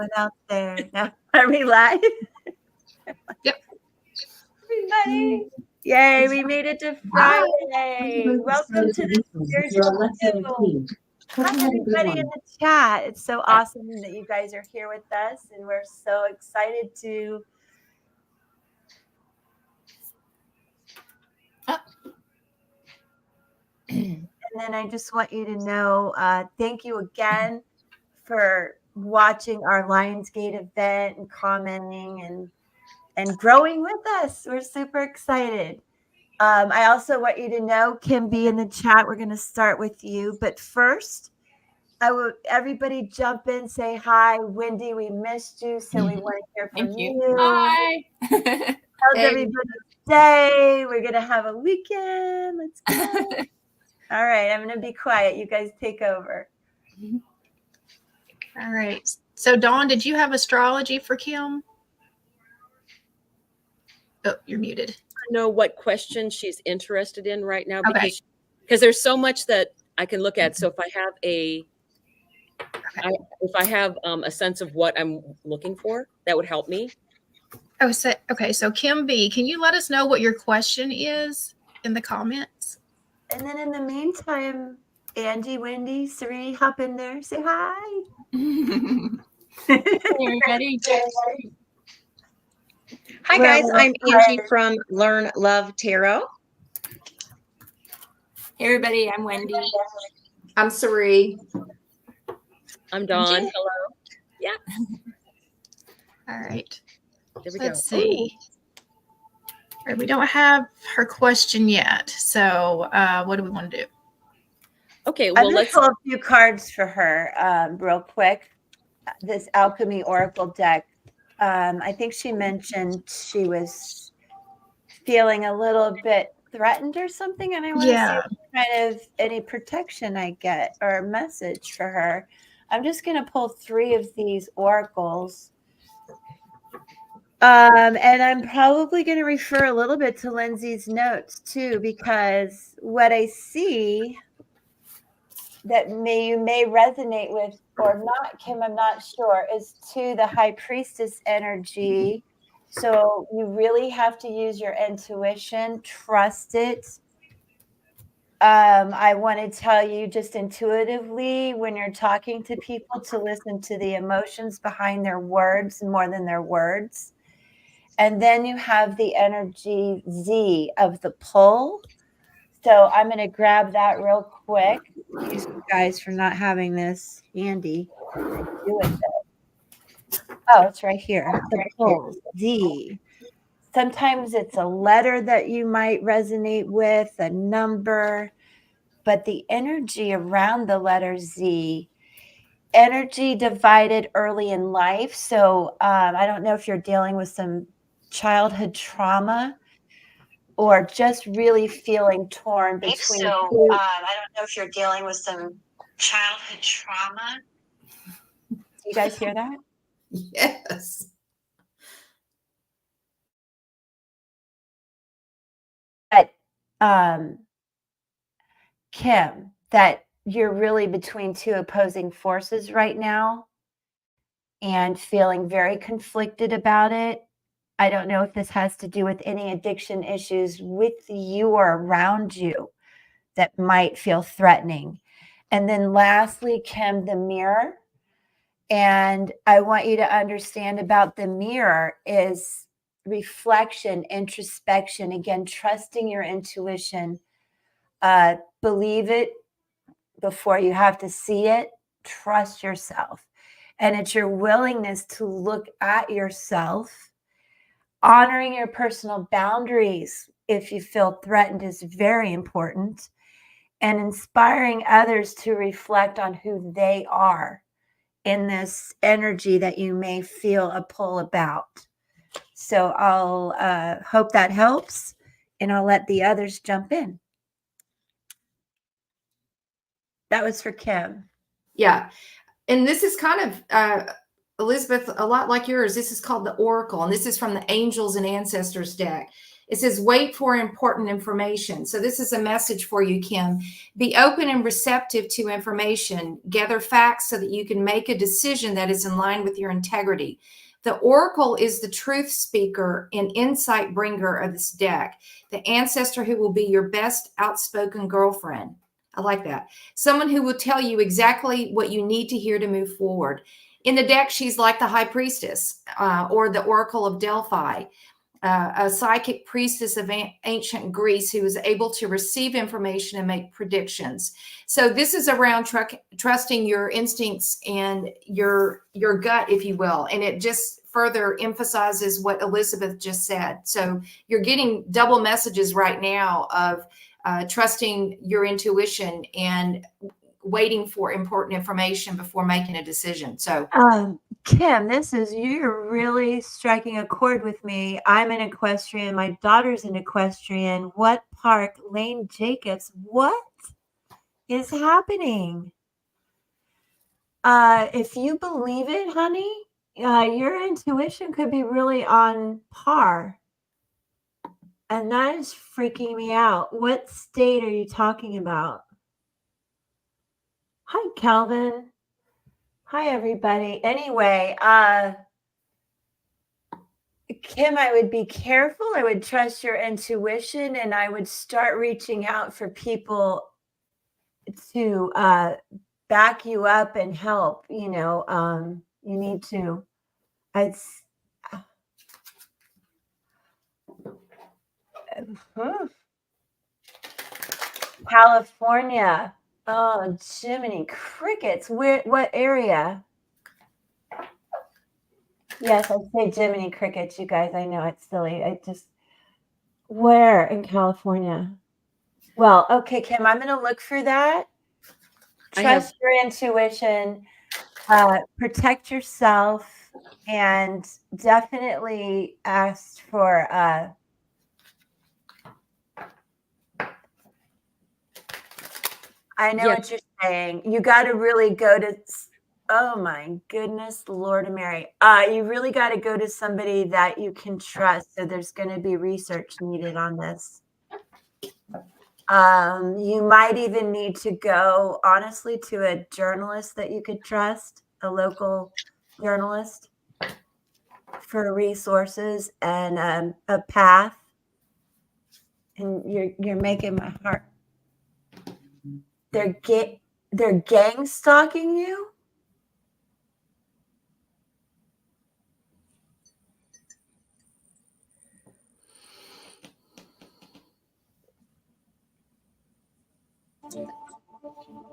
going out there. Now, are we live? Yep. Everybody. Yay, we made it to Friday. Welcome to the Spiritual Field. Hi, everybody in the chat. It's so awesome that you guys are here with us, and we're so excited to and then I just want you to know, thank you again for watching our Lionsgate event and commenting and growing with us. We're super excited. I also want you to know, Kim B in the chat, we're going to start with you. But first, everybody jump in, say hi. Wendy, we missed you, so we want to hear from you. Hi. How's everybody's day? We're going to have a weekend. Let's go. All right, I'm going to be quiet. You guys take over. All right. So, Dawn, did you have astrology for Kim? Oh, you're muted. I know what question she's interested in right now because there's so much that I can look at. So if I have a sense of what I'm looking for, that would help me. Oh, so okay. So Kim B, can you let us know what your question is in the comments? And then in the meantime, Angie, Wendy, Sari, hop in there. Say hi. Hey, everybody. Hi, guys. I'm Angie from Learn Love Tarot. Hey, everybody. I'm Wendy. I'm Sari. I'm Dawn. Hello. Yeah. All right. There we Let's see. All right, we don't have her question yet. So what do we want to do? Okay. Well, let's pull a few cards for her real quick. This Alchemy Oracle deck. I think she mentioned she was feeling a little bit threatened or something. And I want to see what kind of any protection I get or a message for her. I'm just going to pull 3 of these oracles. And I'm probably going to refer a little bit to Lindsay's notes too, because what I see that you may resonate with or not, Kim, I'm not sure, is to the High Priestess energy. So you really have to use your intuition, trust it. I want to tell you just intuitively when you're talking to people to listen to the emotions behind their words more than their words. And then you have the energy Z of the pull. So I'm going to grab that real quick. Excuse you guys for not having this handy. Oh, it's right here. The pull, Z. Sometimes it's a letter that you might resonate with, a number, but the energy around the letter Z, energy divided early in life. So I don't know if you're dealing with some childhood trauma or just really feeling torn between. I don't know if you're dealing with some childhood trauma. Do you guys hear that? Yes. But Kim, that you're really between 2 opposing forces right now and feeling very conflicted about it. I don't know if this has to do with any addiction issues with you or around you that might feel threatening. And then lastly, Kim, the mirror. And I want you to understand about the mirror is reflection, introspection, again, trusting your intuition. Believe it before you have to see it. Trust yourself. And it's your willingness to look at yourself. Honoring your personal boundaries if you feel threatened is very important. And inspiring others to reflect on who they are in this energy that you may feel a pull about. So I'll hope that helps, and I'll let the others jump in. That was for Kim. Yeah. And this is kind of, Elizabeth, a lot like yours. This is called the Oracle, and this is from the Angels and Ancestors deck. It says, wait for important information. So this is a message for you, Kim. Be open and receptive to information. Gather facts so that you can make a decision that is in line with your integrity. The oracle is the truth speaker and insight bringer of this deck. The ancestor who will be your best outspoken girlfriend. I like that. Someone who will tell you exactly what you need to hear to move forward. In the deck, she's like the high priestess or the oracle of Delphi. A psychic priestess of ancient Greece who was able to receive information and make predictions. So this is around trusting your instincts and your gut, if you will. And it just further emphasizes what Elizabeth just said. So you're getting double messages right now of trusting your intuition and waiting for important information before making a decision. So Kim, you're really striking a chord with me. I'm an equestrian. My daughter's an equestrian. What park? Lane Jacobs. What is happening? If you believe it, honey, your intuition could be really on par. And that is freaking me out. What state are you talking about? Hi, Calvin. Hi, everybody. Anyway, Kim, I would be careful. I would trust your intuition, and I would start reaching out for people to back you up and help. You need to. It's California. Oh, Jiminy Crickets. What area? Yes, I say Jiminy Crickets, you guys. I know it's silly. Where in California? Well, okay, Kim, I'm going to look for that. Trust your intuition, protect yourself, and definitely ask for I know what you're saying. You got to really go to, oh my goodness, Lord of Mary. You really got to go to somebody that you can trust. So there's going to be research needed on this. You might even need to go, honestly, to a journalist that you could trust, a local journalist, for resources and a path. And you're making my heart. They're gang stalking you?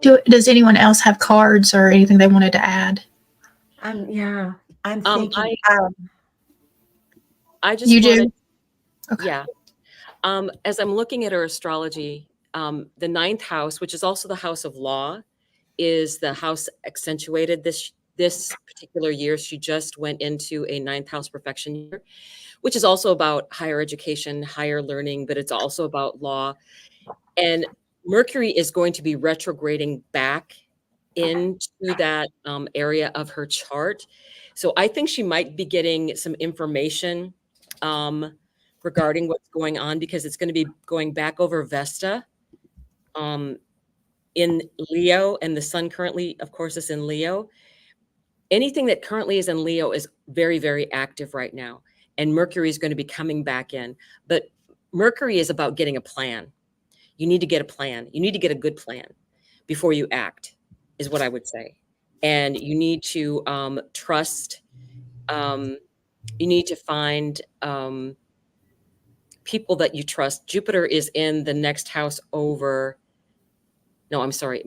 Does anyone else have cards or anything they wanted to add? I'm thinking. I just you wanted, do? Okay. Yeah. As I'm looking at her astrology, the ninth house, which is also the house of law, is the house accentuated this particular year. She just went into a ninth house perfection year, which is also about higher education, higher learning, but it's also about law. And Mercury is going to be retrograding back into that area of her chart. So I think she might be getting some information regarding what's going on, because it's going to be going back over Vesta in Leo, and the sun currently, of course, is in Leo. Anything that currently is in Leo is very, very active right now. And Mercury is going to be coming back in. But Mercury is about getting a plan. You need to get a plan. You need to get a good plan before you act, is what I would say. And you need to trust. You need to find people that you trust. Jupiter is in the next house over. No, I'm sorry.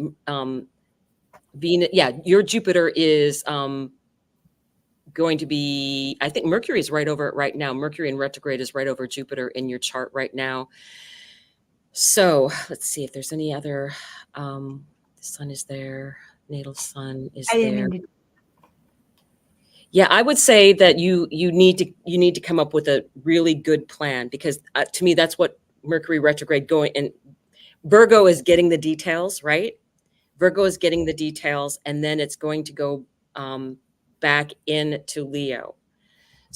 Venus. Yeah, your Jupiter is going to be, I think Mercury is right over it right now. Mercury in retrograde is right over Jupiter in your chart right now. So let's see if there's any other, the sun is there, natal sun is there. Yeah, I would say that you need to come up with a really good plan, because to me, that's what Mercury retrograde going, and Virgo is getting the details, right? Virgo is getting the details, and then it's going to go back into Leo.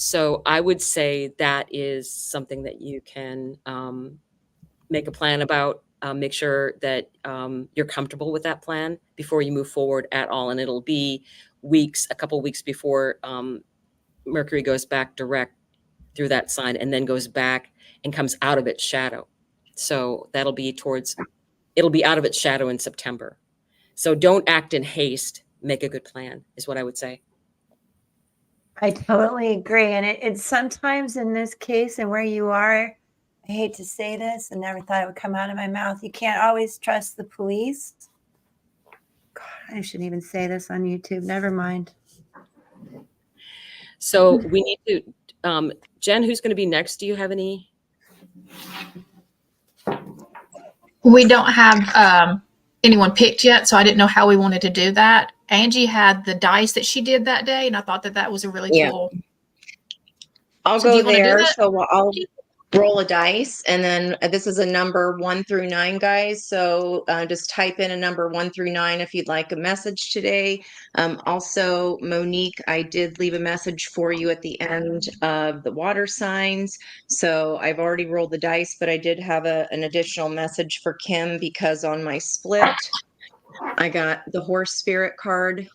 So I would say that is something that you can make a plan about. Make sure that you're comfortable with that plan before you move forward at all. And it'll be a couple weeks before Mercury goes back direct through that sign and then goes back and comes out of its shadow. So it'll be out of its shadow in September. So don't act in haste. Make a good plan is what I would say. I totally agree. And it's sometimes in this case and where you are, I hate to say this and never thought it would come out of my mouth. You can't always trust the police. God, I shouldn't even say this on YouTube. Never mind. So we need to, Jen, who's going to be next? Do you have any? We don't have anyone picked yet, so I didn't know how we wanted to do that. Angie had the dice that she did that day, and I thought that was a really cool. I'll So do go you wanna do there. that? So I'll roll a dice, and then this is a number 1 through 9, guys. So just type in a number 1 through 9 if you'd like a message today. Also, Monique, I did leave a message for you at the end of the water signs. So I've already rolled the dice, but I did have an additional message for Kim because on my split, I got the horse spirit card,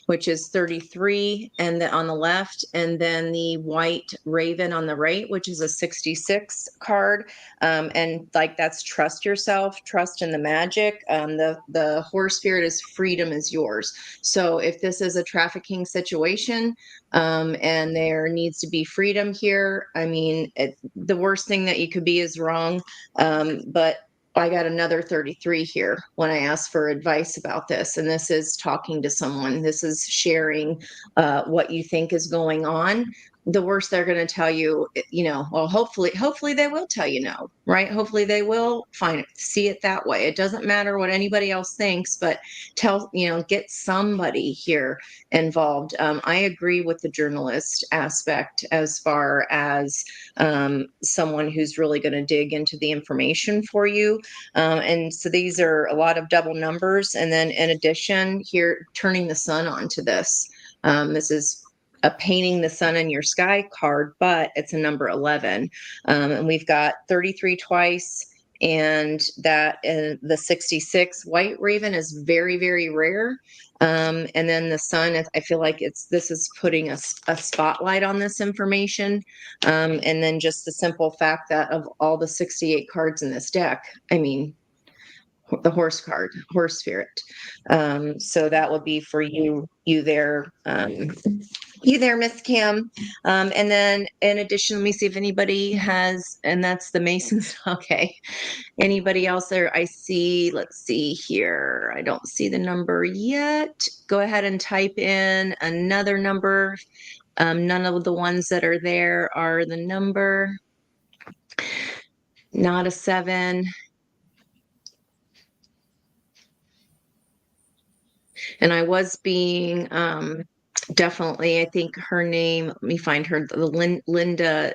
which is 33, and on the left, and then the white raven on the right, which is a 66 card. And like that's trust yourself, trust in the magic. The horse spirit is freedom is yours. So if this is a trafficking situation, and there needs to be freedom here, I mean, the worst thing that you could be is wrong. But I got another 33 here when I asked for advice about this. And this is talking to someone. This is sharing what you think is going on. The worst they're going to tell you, well, hopefully they will tell you no, right? Hopefully they will see it that way. It doesn't matter what anybody else thinks, but get somebody here involved. I agree with the journalist aspect as far as someone who's really going to dig into the information for you. And so these are a lot of double numbers. And then in addition, here, turning the sun onto this. This is a painting the sun in your sky card, but it's a number 11. And we've got 33 twice. And that the 66 white raven is very, very rare. And then the sun, I feel like this is putting a spotlight on this information. And then just the simple fact that of all the 68 cards in this deck, I mean, the horse card, horse spirit. So that would be for you there, Miss Kim. And then in addition, let me see if anybody has, and that's the Masons. Okay. Anybody else there? I see, let's see here. I don't see the number yet. Go ahead and type in another number. None of the ones that are there are the number. Not a 7. And I was being definitely, I think her name, let me find her, Linda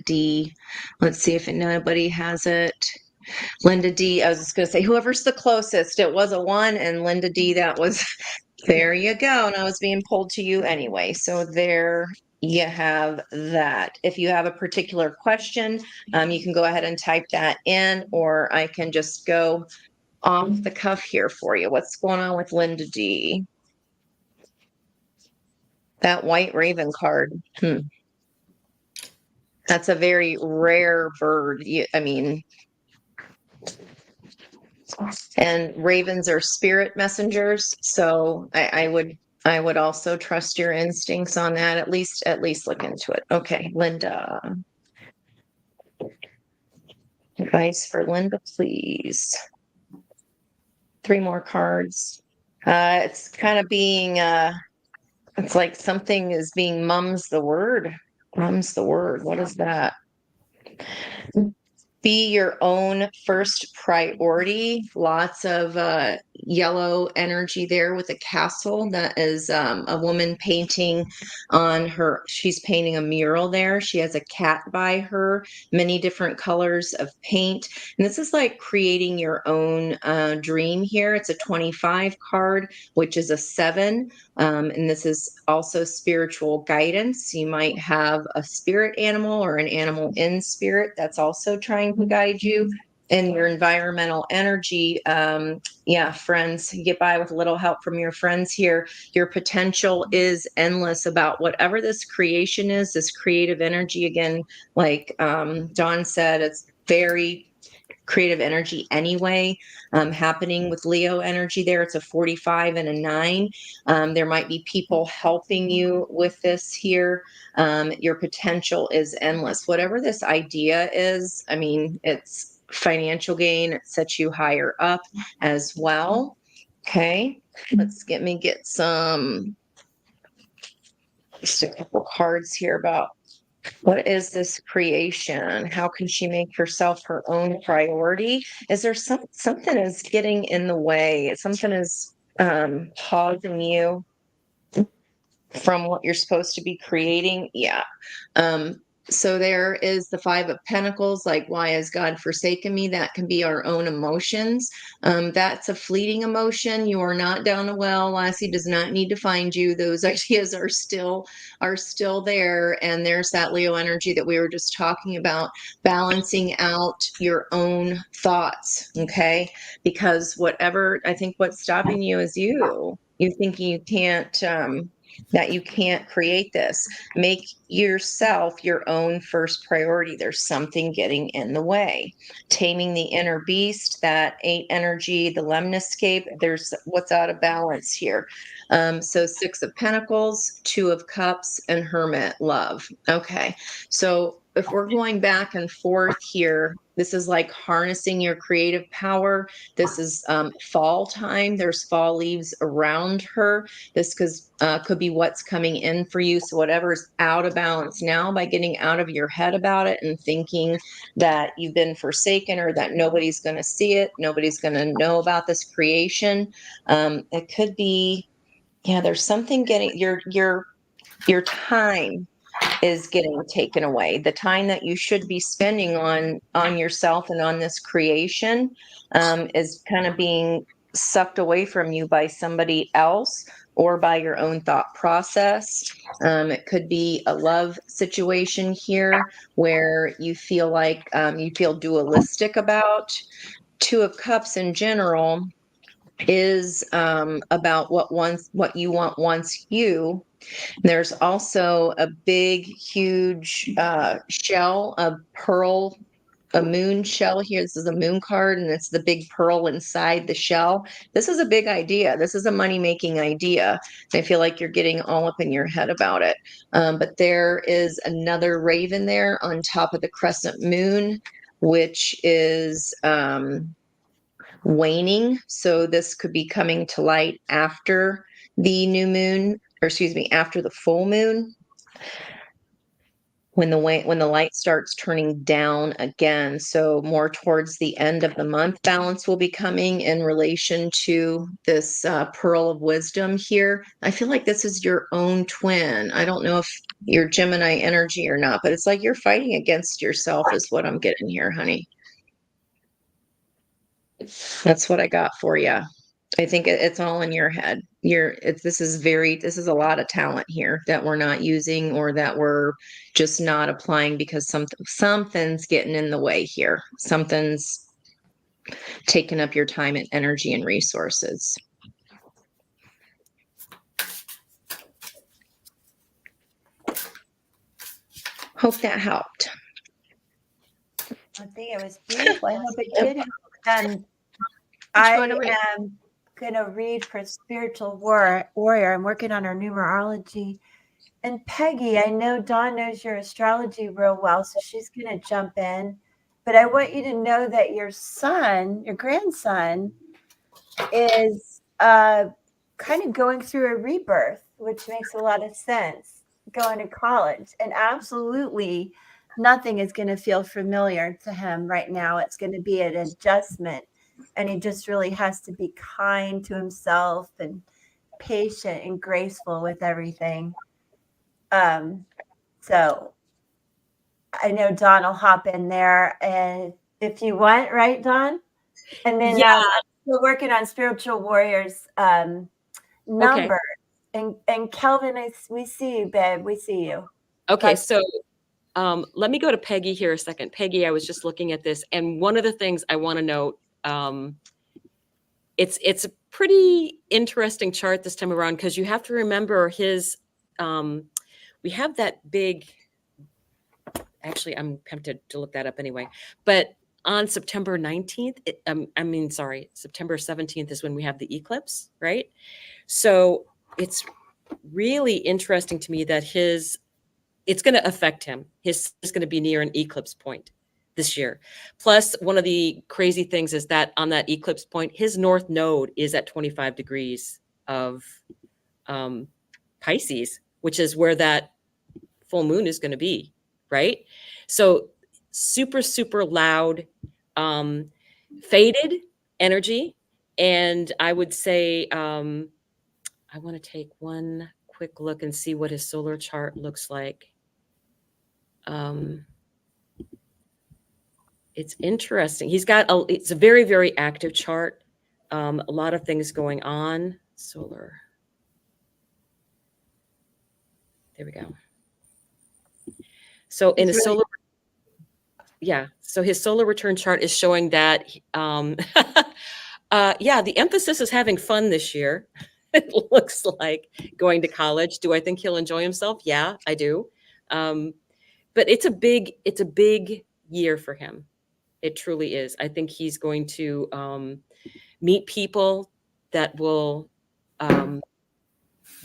D. Let's see if nobody has it. Linda D. I was just going to say, whoever's the closest. It was a 1, and Linda D. That was, there you go. And I was being pulled to you anyway. So there you have that. If you have a particular question, you can go ahead and type that in, or I can just go off the cuff here for you. What's going on with Linda D? That white raven card. That's a very rare bird. And ravens are spirit messengers. So I would also trust your instincts on that. At least look into it. Okay, Linda. Advice for Linda, please. 3 more cards. It's kind of being it's like something is being mum's the word. Mum's the word. What is that? Be your own first priority. Lots of yellow energy there with a castle. That is a woman painting on her. She's painting a mural there. She has a cat by her, many different colors of paint. And this is like creating your own dream here. It's a 25 card, which is a 7. And this is also spiritual guidance. You might have a spirit animal or an animal in spirit that's also trying to guide you. And your environmental energy, yeah, friends, you get by with a little help from your friends here. Your potential is endless about whatever this creation is, this creative energy. Again, like Dawn said, it's very creative energy anyway, happening with Leo energy there. It's a 45 and a 9. There might be people helping you with this here. Your potential is endless. Whatever this idea is, I mean, it's financial gain. It sets you higher up as well. Okay, let's get some, just a couple cards here about what is this creation? How can she make herself her own priority? Is there something is getting in the way? Something is pausing you from what you're supposed to be creating? Yeah. So there is the 5 of Pentacles, like, why has God forsaken me? That can be our own emotions. That's a fleeting emotion. You are not down a well. Lassie does not need to find you. Those ideas are still there. And there's that Leo energy that we were just talking about, balancing out your own thoughts. Okay. Because I think what's stopping you is you thinking you can't, that you can't create this. Make yourself your own first priority. There's something getting in the way. Taming the inner beast, that 8 energy, the lemniscape, there's what's out of balance here. So 6 of Pentacles, 2 of Cups, and Hermit, love. Okay. So if we're going back and forth here, this is like harnessing your creative power. This is fall time. There's fall leaves around her. This could be what's coming in for you. So whatever's out of balance now, by getting out of your head about it and thinking that you've been forsaken or that nobody's going to see it, nobody's going to know about this creation. It could be, yeah, there's something getting your time is getting taken away. The time that you should be spending on yourself and on this creation is kind of being sucked away from you by somebody else or by your own thought process. It could be a love situation here where you feel like you feel dualistic about. 2 of Cups in general is about what you want wants you. There's also a big, huge shell, a pearl, a moon shell here. This is a moon card, and it's the big pearl inside the shell. This is a big idea. This is a money-making idea. I feel like you're getting all up in your head about it. But there is another raven there on top of the crescent moon, which is waning. So this could be coming to light after the new moon, or excuse me, after the full moon, when the light starts turning down again. So more towards the end of the month, balance will be coming in relation to this pearl of wisdom here. I feel like this is your own twin. I don't know if you're Gemini energy or not, but it's like you're fighting against yourself is what I'm getting here, honey. That's what I got for you. I think it's all in your head. This is a lot of talent here that we're not using or that we're just not applying because something's getting in the way here. Something's taking up your time and energy and resources. Hope that helped. I think it was beautiful. I hope it did help. Which one to read? I am going to read for Spiritual Warrior. I'm working on our numerology. And Peggy, I know Dawn knows your astrology real well, so she's going to jump in. But I want you to know that your grandson, is kind of going through a rebirth, which makes a lot of sense, going to college. And absolutely nothing is going to feel familiar to him right now. It's going to be an adjustment. and he just really has to be kind to himself and patient and graceful with everything. So I know Dawn will hop in there, and if you want, right, Dawn? And then Yeah. we're working on Spiritual Warriors number. And Kelvin, we see you, babe. We see you. Okay, That's- so let me go to Peggy here a second. Peggy, I was just looking at this, and one of the things I want to note, it's a pretty interesting chart this time around, because you have to remember his, we have that big, actually, I'm tempted to look that up anyway, but on September 19th, September 17th is when we have the eclipse, right? So it's really interesting to me that it's going to affect him. His is going to be near an eclipse point this year. Plus, one of the crazy things is that on that eclipse point, his north node is at 25 degrees of Pisces, which is where that full moon is going to be, right? So super, super loud, faded energy. And I would say, I want to take one quick look and see what his solar chart looks like. It's interesting. It's a very, very active chart. A lot of things going on. Solar. There we go. So in his solar, so his solar return chart is showing that, the emphasis is having fun this year. It looks like going to college. Do I think he'll enjoy himself? Yeah, I do. But it's a big year for him. It truly is. I think he's going to meet people that will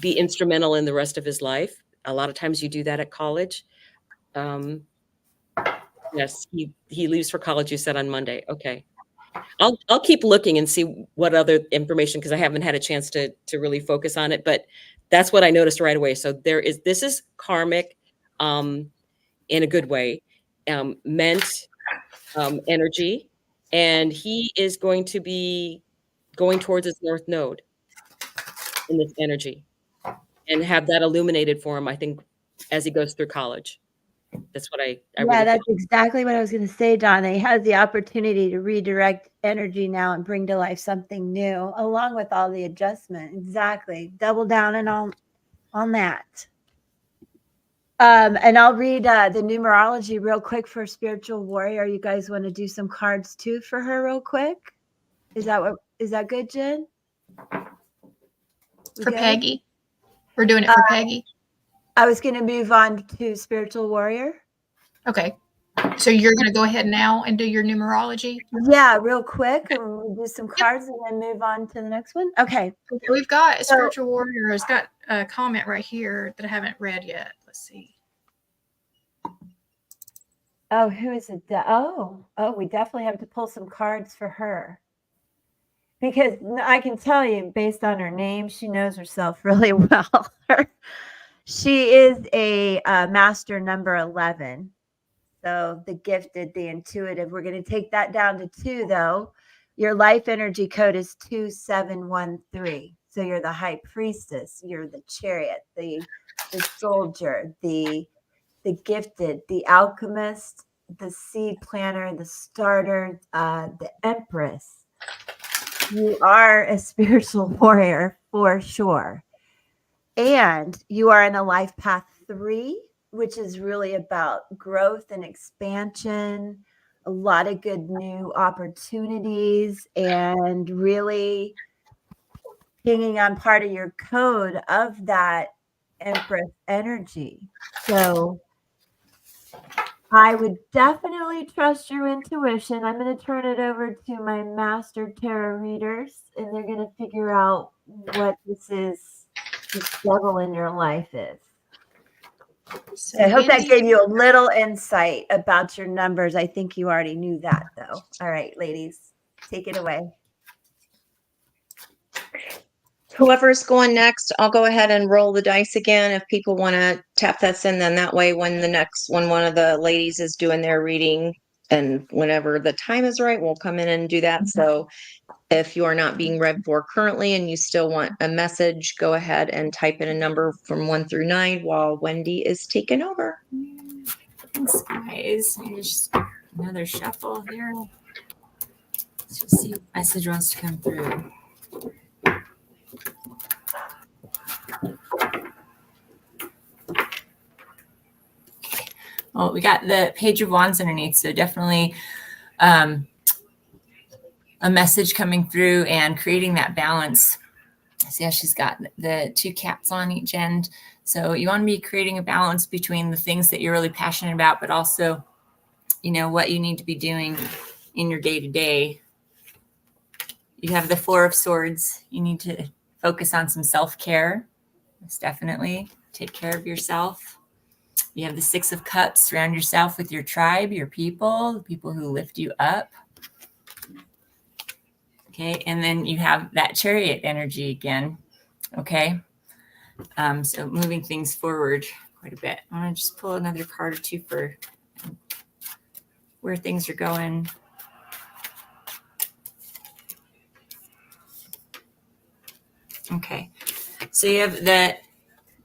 be instrumental in the rest of his life. A lot of times you do that at college. Yes, he leaves for college, you said, on Monday. Okay. I'll keep looking and see what other information, because I haven't had a chance to really focus on it, but that's what I noticed right away. So this is karmic in a good way, meant energy, and he is going to be going towards his north node in this energy and have that illuminated for him, I think, as he goes through college. That's what I really that's exactly what I was going to say, Donna. He has the opportunity to redirect energy now and bring to life something new, along with all the adjustment. Exactly. Double down and on that. And I'll read the numerology real quick for Spiritual Warrior. You guys want to do some cards too for her real quick? Is that good, Jen? For Peggy? We're doing it for Peggy? I was going to move on to Spiritual Warrior. Okay. So you're going to go ahead now and do your numerology? Yeah, real quick. And we'll do some cards and then move on to the next one. Okay. We've got Spiritual Warrior has got a comment right here that I haven't read yet. Let's see. Oh, who is it? We definitely have to pull some cards for her. Because I can tell you, based on her name, she knows herself really well. She is a master number 11. So the gifted, the intuitive. We're going to take that down to 2, though. Your life energy code is 2713. So you're the high priestess. You're the chariot, the soldier, the gifted, the alchemist, the seed planter, the starter, the empress. You are a spiritual warrior for sure. And you are in a life path 3, which is really about growth and expansion, a lot of good new opportunities, and really hanging on part of your code of that Empress energy. So I would definitely trust your intuition. I'm going to turn it over to my master tarot readers, and they're going to figure out what this devil in your life is. So I hope that gave you a little insight about your numbers. I think you already knew that, though. All right, ladies, take it away. Whoever's going next, I'll go ahead and roll the dice again. If people want to tap that in, then that way when one of the ladies is doing their reading, And whenever the time is right, we'll come in and do that. So if you are not being read for currently and you still want a message, go ahead and type in a number from 1 through 9 while Wendy is taking over. Thanks, guys. Just another shuffle here. Let's just see what message wants to come through. Well, we got the Page of Wands underneath, so definitely a message coming through and creating that balance. See how she's got the 2 cats on each end. So you want to be creating a balance between the things that you're really passionate about, but also, you know, what you need to be doing in your day-to-day. You have the 4 of Swords. You need to focus on some self-care. Most definitely take care of yourself. You have the 6 of Cups. Surround yourself with your tribe, your people, the people who lift you up. Okay, and then you have that Chariot energy again. Okay, so moving things forward quite a bit. I'm going to just pull another card or two for where things are going. Okay, so you have the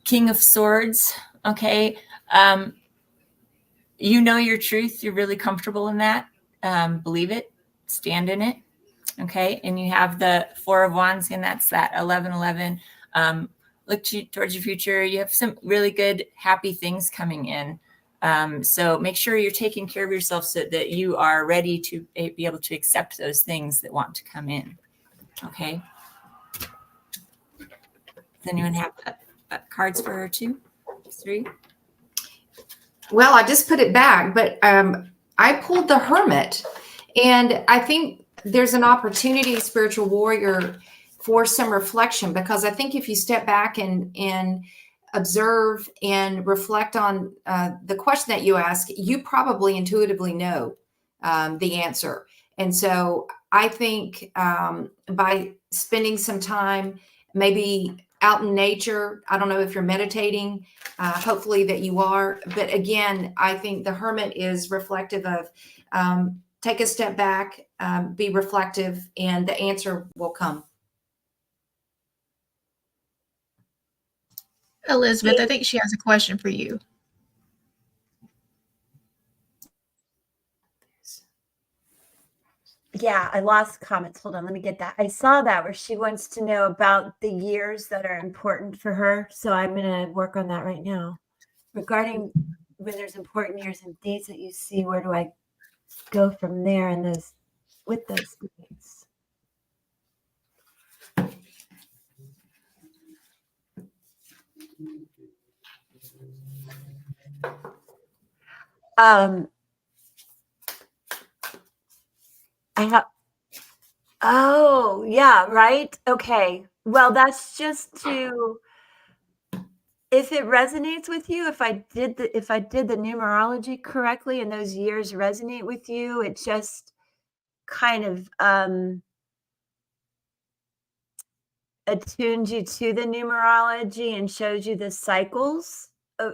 King of Swords. Okay, you know your truth. You're really comfortable in that. Believe it. Stand in it. Okay, and you have the 4 of Wands, and that's that 1111. Look towards your future. You have some really good, happy things coming in. So make sure you're taking care of yourself so that you are ready to be able to accept those things that want to come in. Okay. Does anyone have cards for her too? 3? Well, I just put it back, but I pulled the Hermit, and I think there's an opportunity, spiritual warrior, for some reflection, because I think if you step back and observe and reflect on the question that you ask, you probably intuitively know the answer. And so I think by spending some time, maybe out in nature, I don't know if you're meditating, hopefully that you are. But again, I think the Hermit is reflective of take a step back, be reflective, and the answer will come. Elizabeth, I think she has a question for you. Yeah, I lost comments. Hold on, let me get that. I saw that where she wants to know about the years that are important for her. So I'm going to work on that right now. Regarding when there's important years and dates that you see, where do I go from there in those with those dates? I have. Oh, yeah, right. Okay. Well, that's just to, if it resonates with you, if I did the numerology correctly and those years resonate with you, it just kind of attunes you to the numerology and shows you the cycles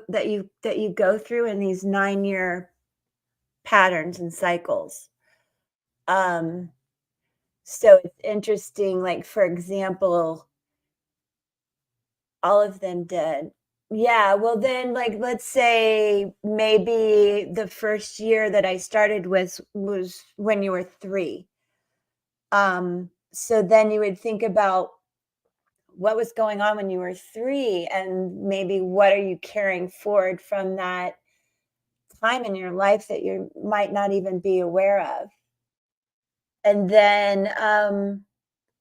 that you go through in these 9-year patterns and cycles. So it's interesting, like, for example, all of them did. Yeah, well, then, like, let's say maybe the first year that I started was when you were 3. So then you would think about what was going on when you were 3, and maybe what are you carrying forward from that time in your life that you might not even be aware of. And then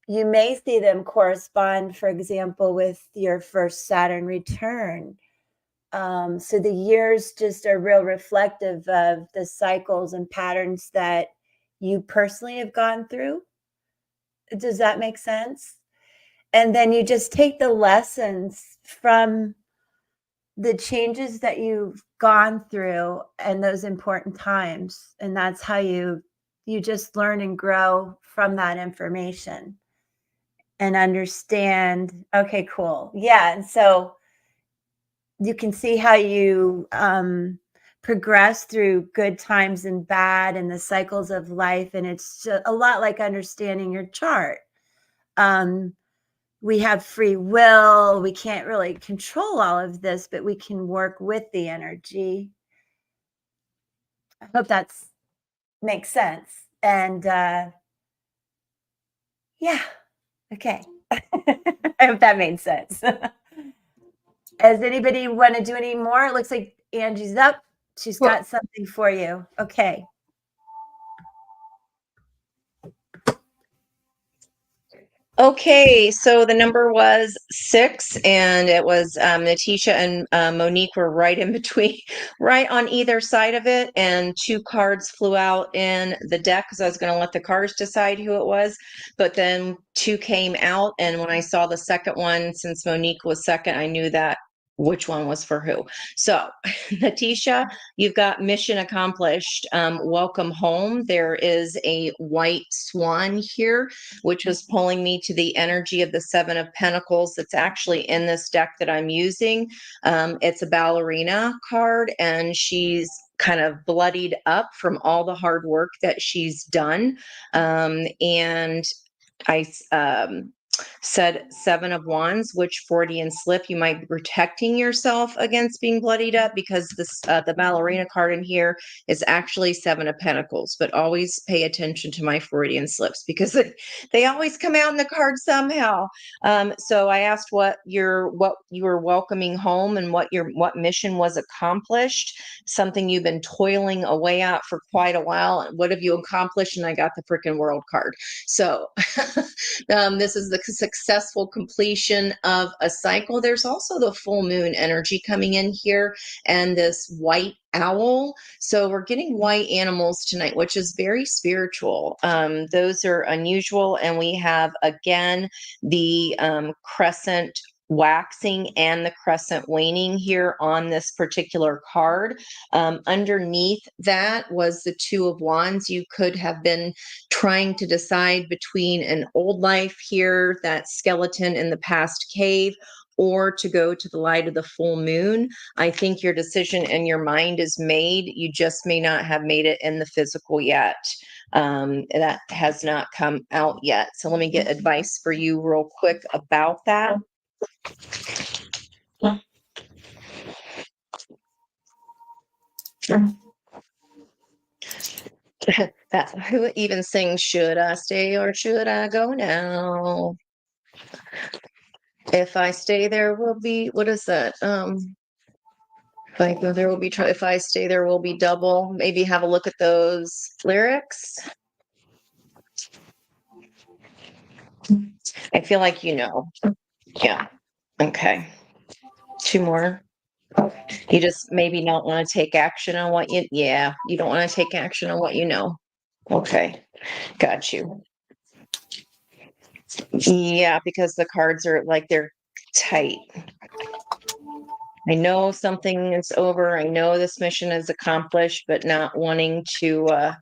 you may see them correspond, for example, with your first Saturn return. So the years just are real reflective of the cycles and patterns that you personally have gone through. Does that make sense? And then you just take the lessons from the changes that you've gone through and those important times. And that's how you just learn and grow from that information and understand, okay, cool. Yeah. And so you can see how you progress through good times and bad and the cycles of life. And it's a lot like understanding your chart. We have free will. We can't really control all of this, but we can work with the energy. I hope that's makes sense. And yeah, okay. I hope that made sense. Does anybody want to do any more? It looks like Angie's up. She's got something for you. Okay. Okay, so the number was 6, and it was Natisha and Monique were right in between, right on either side of it, and 2 cards flew out in the deck because I was going to let the cards decide who it was, but then 2 came out, and when I saw the second one, since Monique was second, I knew that which one was for who. So, Natisha, you've got mission accomplished. Welcome home. There is a white swan here, which was pulling me to the energy of the 7 of Pentacles that's actually in this deck that I'm using. It's a ballerina card, and she's kind of bloodied up from all the hard work that she's done. And I said 7 of Wands, which Freudian slip, you might be protecting yourself against being bloodied up, because this the ballerina card in here is actually 7 of Pentacles. But always pay attention to my Freudian slips, because they always come out in the card somehow. So I asked what you were welcoming home, and what mission was accomplished, something you've been toiling away at for quite a while. What have you accomplished? And I got the freaking World card. So this is the successful completion of a cycle. There's also the full moon energy coming in here, and this white owl. So we're getting white animals tonight, which is very spiritual. Those are unusual. And we have, again, the crescent waxing and the crescent waning here on this particular card. Underneath that was the 2 of Wands. You could have been trying to decide between an old life here, that skeleton in the past cave, or to go to the light of the full moon. I think your decision in your mind is made. You just may not have made it in the physical yet. That has not come out yet. So let me get advice for you real quick about that. Who even sings "Should I Stay or Should I Go Now"? If I stay, there will be, what is that? If I go, there will be, if I stay, there will be double. Maybe have a look at those lyrics. I feel like you know. Yeah. Okay. 2 more. You just maybe don't want to take action on what you don't want to take action on what you know. Okay. Got you. Yeah, because the cards are like they're tight. I know something is over. I know this mission is accomplished, but not wanting to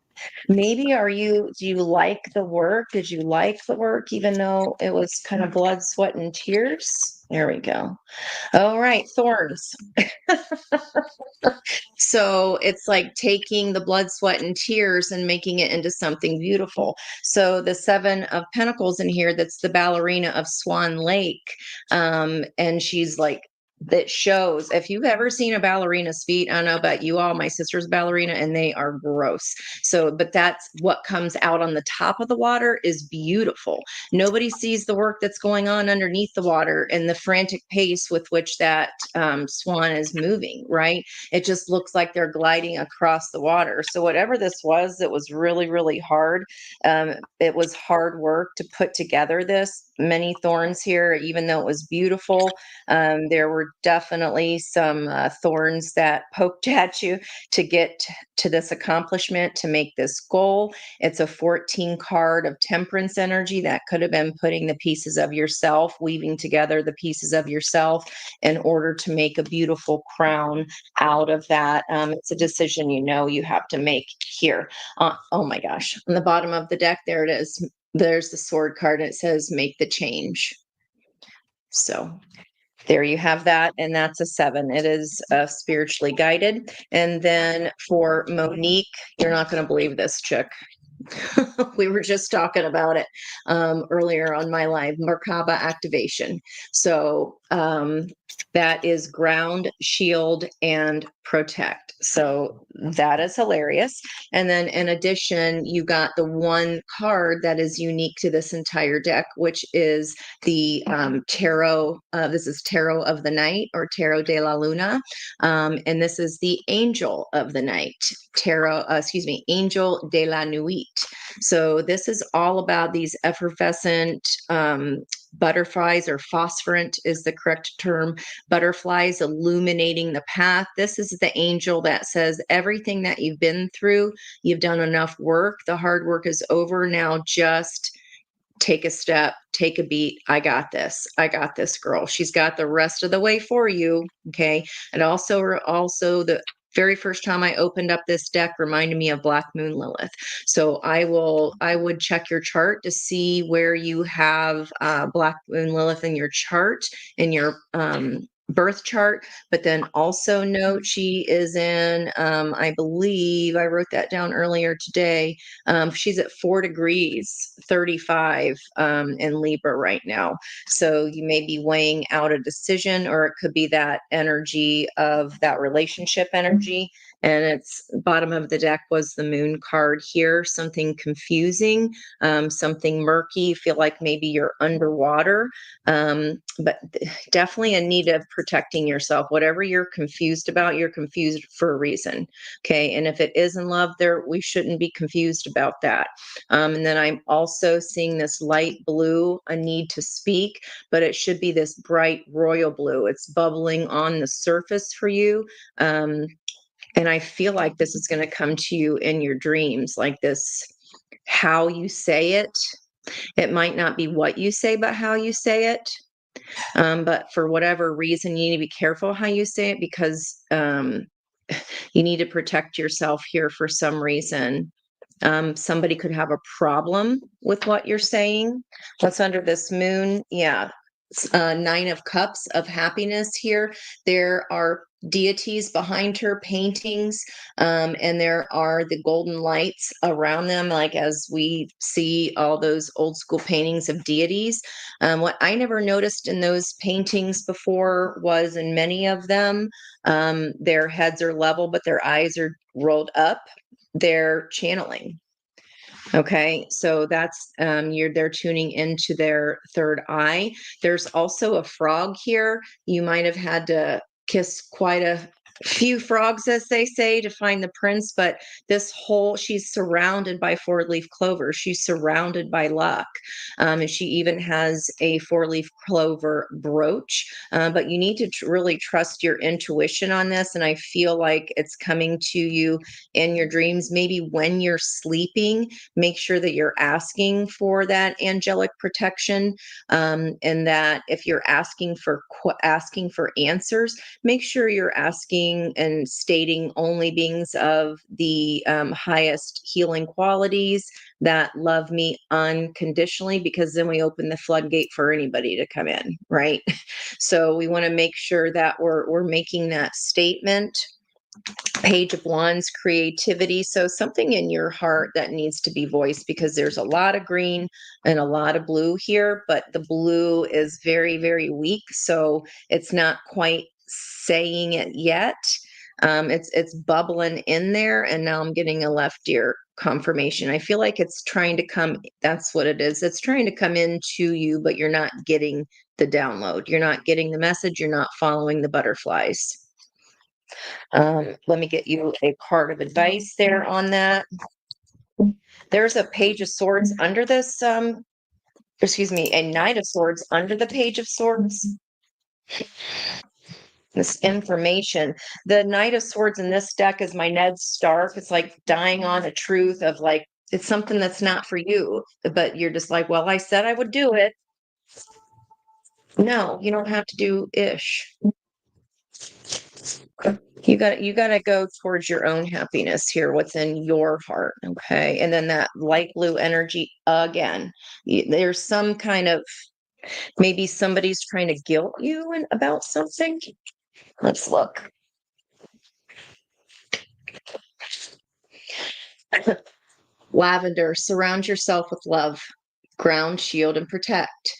maybe do you like the work? Did you like the work even though it was kind of blood, sweat, and tears? There we go. All right, thorns. So it's like taking the blood, sweat, and tears and making it into something beautiful. So the 7 of Pentacles in here, that's the ballerina of Swan Lake. And she's like, that shows, if you've ever seen a ballerina's feet, I don't know about you all, my sister's ballerina, and they are gross. So, but that's what comes out on the top of the water is beautiful. Nobody sees the work that's going on underneath the water and the frantic pace with which that swan is moving, right? It just looks like they're gliding across the water. So whatever this was, it was really, really hard. It was hard work to put together this. Many thorns here, even though it was beautiful. There were definitely some thorns that poked at you to get to this accomplishment, to make this goal. It's a 14 card of temperance energy that could have been putting the pieces of yourself, weaving together the pieces of yourself in order to make a beautiful crown out of that. It's a decision you have to make here. Oh my gosh. On the bottom of the deck, there it is. There's the sword card. And it says, make the change. So There you have that, and that's a 7. It is spiritually guided. And then for Monique, you're not going to believe this, chick. We were just talking about it earlier on my live, Merkaba activation. So that is ground, shield, and protect. So that is hilarious. And then in addition, you got the one card that is unique to this entire deck, which is the tarot. This is Tarot of the Night, or Tarot de la Luna. And this is the Angel of the Night, Angel de la Nuit. So this is all about these effervescent butterflies, or phosphorant is the correct term, butterflies illuminating the path. This is the angel that says everything that you've been through, you've done enough work, the hard work is over, now just take a step, take a beat. I got this, girl. She's got the rest of the way for you. Okay. And also the very first time I opened up this deck reminded me of Black Moon Lilith. So I would check your chart to see where you have Black Moon Lilith in your chart, in your birth chart, but then also note she is in, I believe I wrote that down earlier today. She's at 4 degrees 35 in Libra right now. So you may be weighing out a decision, or it could be that energy of that relationship energy. And it's bottom of the deck was the moon card here, something confusing, something murky, feel like maybe you're underwater, but definitely in need of protecting yourself. Whatever you're confused about, you're confused for a reason. Okay. And if it is in love, we shouldn't be confused about that. And then I'm also seeing this light blue, a need to speak, but it should be this bright royal blue. It's bubbling on the surface for you. And I feel like this is going to come to you in your dreams, like this, how you say it. It might not be what you say, but how you say it. But for whatever reason, you need to be careful how you say it, because you need to protect yourself here for some reason. Somebody could have a problem with what you're saying. What's under this moon? Yeah. 9 of Cups of happiness here. There are deities behind her, paintings, and there are the golden lights around them, like as we see all those old school paintings of deities. What I never noticed in those paintings before was, in many of them, their heads are level, but their eyes are rolled up. They're channeling. Okay, so that's they're tuning into their third eye. There's also a frog here. You might have had to kiss quite a few frogs, as they say, to find the prince, but she's surrounded by 4-leaf clover. She's surrounded by luck. And she even has a 4-leaf clover brooch. But you need to really trust your intuition on this. And I feel like it's coming to you in your dreams, maybe when you're sleeping. Make sure that you're asking for that angelic protection, and that if you're asking for answers, make sure you're asking and stating only beings of the highest healing qualities that love me unconditionally, because then we open the floodgate for anybody to come in, right? So we want to make sure that we're making that statement. Page of Wands, creativity. So something in your heart that needs to be voiced, because there's a lot of green and a lot of blue here, but the blue is very, very weak. So it's not quite saying it yet. It's bubbling in there. And now I'm getting a left ear confirmation. I feel like it's trying to come. That's what it is. It's trying to come into you, but you're not getting the download. You're not getting the message. You're not following the butterflies. Let me get you a card of advice there on that. There's a Page of Swords under this, a Knight of Swords under the Page of Swords. This information. The Knight of Swords in this deck is my Ned Stark. It's like dying on a truth of, like, it's something that's not for you, but you're just like, well, I said I would do it. No, you don't have to do ish. You got to go towards your own happiness here, what's in your heart. Okay. And then that light blue energy again, there's some kind of Maybe somebody's trying to guilt you about something. Let's look. Lavender, surround yourself with love, ground, shield, and protect.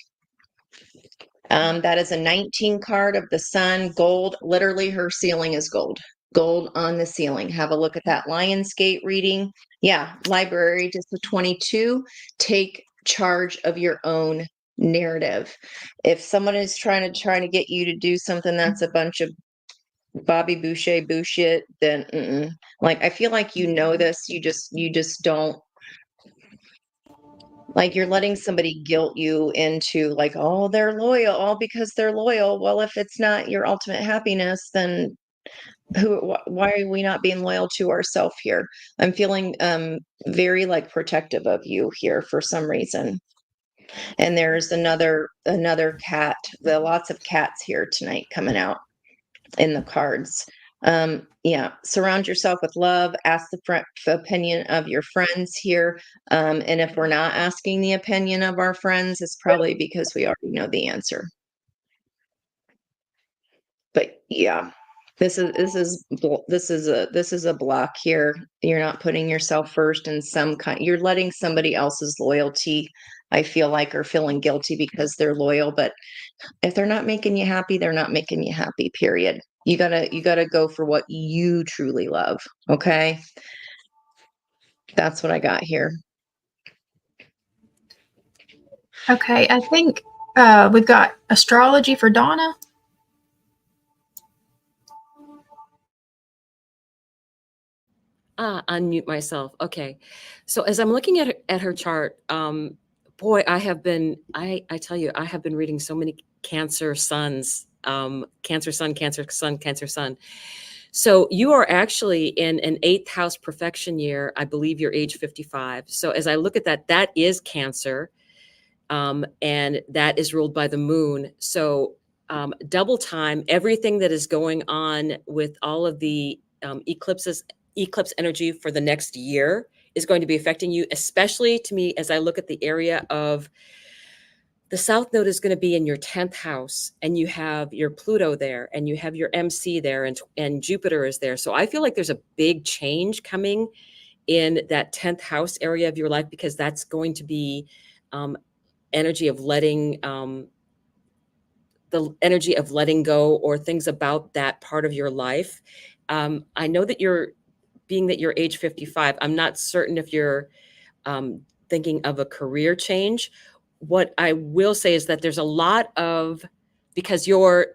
That is a 19 card of the sun, gold. Literally, her ceiling is gold. Gold on the ceiling. Have a look at that Lionsgate reading. Yeah, library, just a 22. Take charge of your own narrative. If someone is trying to get you to do something that's a bunch of Bobby Boucher bullshit, then like I feel like you know this. You just don't. Like you're letting somebody guilt you into like, oh, they're loyal, all because they're loyal. Well, if it's not your ultimate happiness, then why are we not being loyal to ourselves here? I'm feeling very like protective of you here for some reason. And there's another cat. There are lots of cats here tonight coming out in the cards. Yeah, surround yourself with love. Ask the opinion of your friends here. And if we're not asking the opinion of our friends, it's probably because we already know the answer. But yeah, this is a block here. You're not putting yourself first in some kind. You're letting somebody else's loyalty, I feel like, are feeling guilty because they're loyal. But if they're not making you happy, they're not making you happy, period. You gotta go for what you truly love. Okay. That's what I got here. Okay, I think we've got astrology for Donna. Unmute myself. Okay. So as I'm looking at her chart, boy, I tell you, I have been reading so many Cancer suns, Cancer sun, Cancer sun, Cancer sun. So you are actually in an 8th house perfection year. I believe you're age 55. So as I look at that, that is Cancer. And that is ruled by the moon. So double time, everything that is going on with all of the eclipse energy for the next year is going to be affecting you, especially to me as I look at the area of the South Node is going to be in your 10th house, and you have your Pluto there, and you have your MC there, and Jupiter is there. So I feel like there's a big change coming in that 10th house area of your life, because that's going to be energy of letting the energy of letting go, or things about that part of your life. I know that being that you're age 55, I'm not certain if you're thinking of a career change. What I will say is that there's a lot of, because your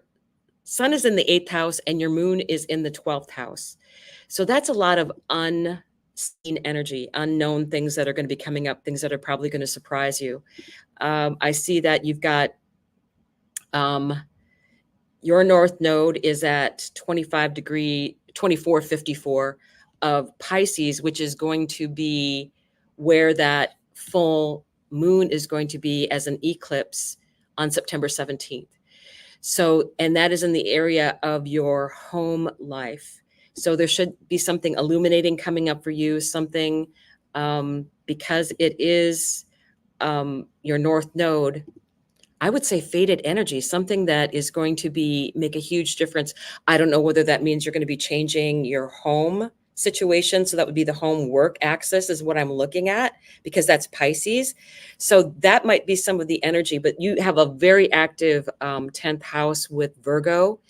sun is in the 8th house and your moon is in the 12th house. So that's a lot of unseen energy, unknown things that are going to be coming up, things that are probably going to surprise you. I see that you've got your North Node is at 2454 of Pisces, which is going to be where that full moon is going to be as an eclipse on September 17th. So, and that is in the area of your home life. So there should be something illuminating coming up for you, something because it is your North Node. I would say faded energy, something that is going to make a huge difference. I don't know whether that means you're going to be changing your home situation. So that would be the home work axis is what I'm looking at, because that's Pisces. So that might be some of the energy, but you have a very active 10th house with Virgo,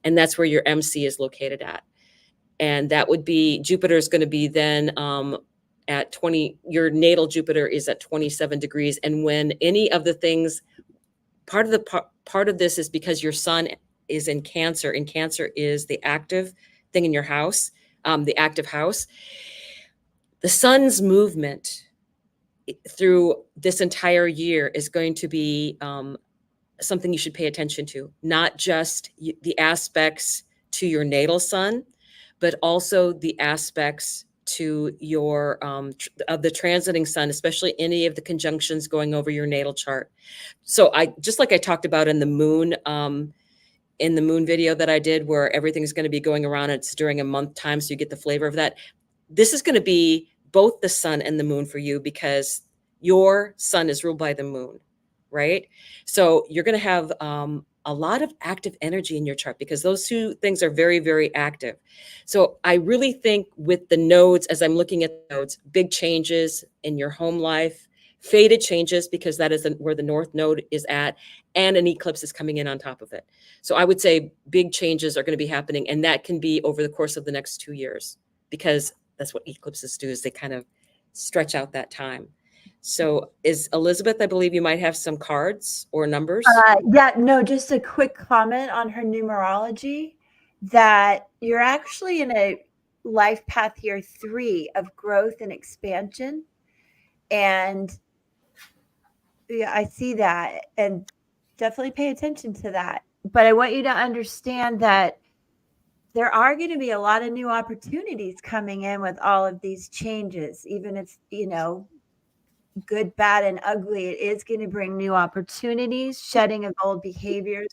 and that's where your MC is located at. And that would be, Jupiter is going to be then at 20, your natal Jupiter is at 27 degrees. And when any of the things, part of this is because your sun is in Cancer, and Cancer is the active thing in your house, the active house. The sun's movement through this entire year is going to be something you should pay attention to, not just the aspects to your natal sun, but also the aspects to your of the transiting sun, especially any of the conjunctions going over your natal chart. So I just like I talked about in the moon video that I did, where everything's going to be going around, it's during a month time, so you get the flavor of that. This is going to be both the sun and the moon for you, because your sun is ruled by the moon. right? So you're going to have a lot of active energy in your chart because those two things are very, very active. So I really think with the nodes, as I'm looking at the nodes, big changes in your home life, faded changes because that is where the North Node is at, and an eclipse is coming in on top of it. So I would say big changes are going to be happening, and that can be over the course of the next 2 years because that's what eclipses do, is they kind of stretch out that time. So is Elizabeth, I believe you might have some cards or numbers. Yeah, no, just a quick comment on her numerology, that you're actually in a life path year 3 of growth and expansion. And yeah, I see that, and definitely pay attention to that. But I want you to understand that there are going to be a lot of new opportunities coming in with all of these changes, even if, good, bad, and ugly. It is going to bring new opportunities, shedding of old behaviors.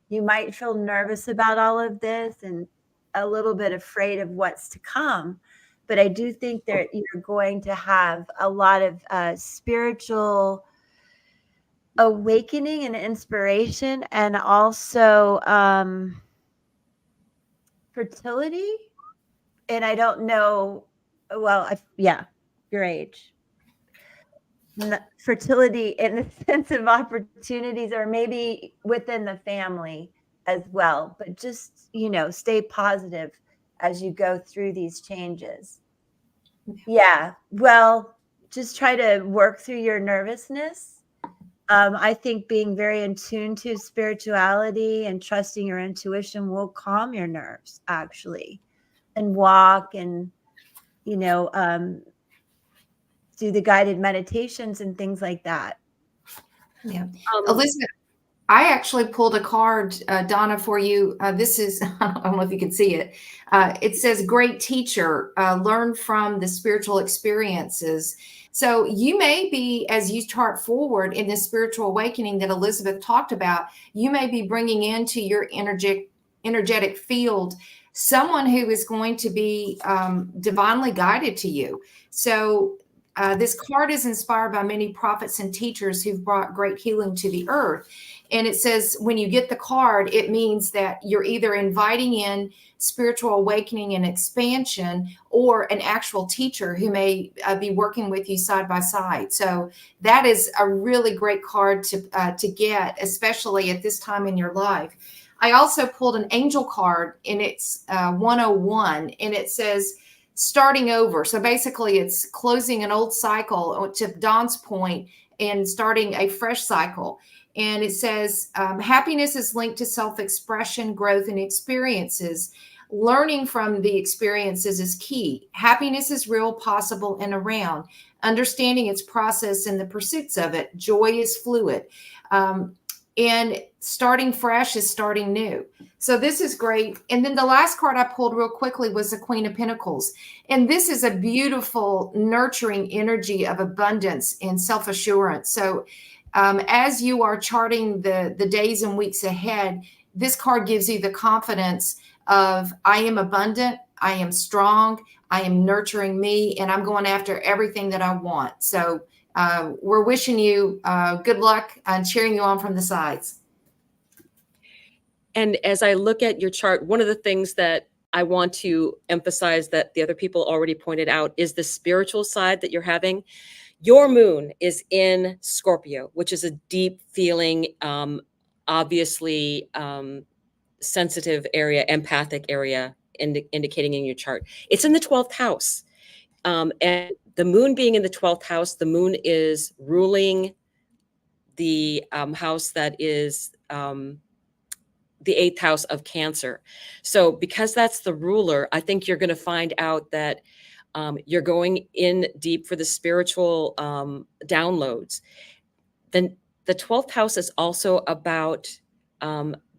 You might feel nervous about all of this and a little bit afraid of what's to come. But I do think that you're going to have a lot of spiritual awakening and inspiration, and also fertility. And I don't know, well, yeah, your age. Fertility in the sense of opportunities, or maybe within the family as well. But just, stay positive as you go through these changes. Yeah. Well, just try to work through your nervousness. I think being very in tune to spirituality and trusting your intuition will calm your nerves, actually, and walk and, do the guided meditations and things like that. Yeah. Elizabeth, I actually pulled a card, Donna, for you. This is, I don't know if you can see it. It says, great teacher, learn from the spiritual experiences. So you may be, as you chart forward in this spiritual awakening that Elizabeth talked about, you may be bringing into your energetic field someone who is going to be divinely guided to you. So this card is inspired by many prophets and teachers who've brought great healing to the earth. And it says, when you get the card, it means that you're either inviting in spiritual awakening and expansion, or an actual teacher who may be working with you side by side. So that is a really great card to get, especially at this time in your life. I also pulled an angel card, and it's 101, and it says, starting over. So basically it's closing an old cycle, to Don's point, and starting a fresh cycle. And it says, happiness is linked to self-expression, growth, and experiences. Learning from the experiences is key. Happiness is real, possible, and around. Understanding its process and the pursuits of it. Joy is fluid. And starting fresh is starting new. So this is great. And then the last card I pulled real quickly was the Queen of Pentacles. And this is a beautiful, nurturing energy of abundance and self-assurance. So as you are charting the days and weeks ahead, this card gives you the confidence of, I am abundant, I am strong, I am nurturing me, and I'm going after everything that I want. So we're wishing you good luck and cheering you on from the sides. And as I look at your chart, one of the things that I want to emphasize that the other people already pointed out is the spiritual side that you're having. Your moon is in Scorpio, which is a deep feeling, obviously sensitive area, empathic area, indicating in your chart. It's in the 12th house. And the moon being in the 12th house, the moon is ruling the house that is the 8th house of Cancer. So because that's the ruler, I think you're going to find out that you're going in deep for the spiritual downloads. Then the 12th house is also about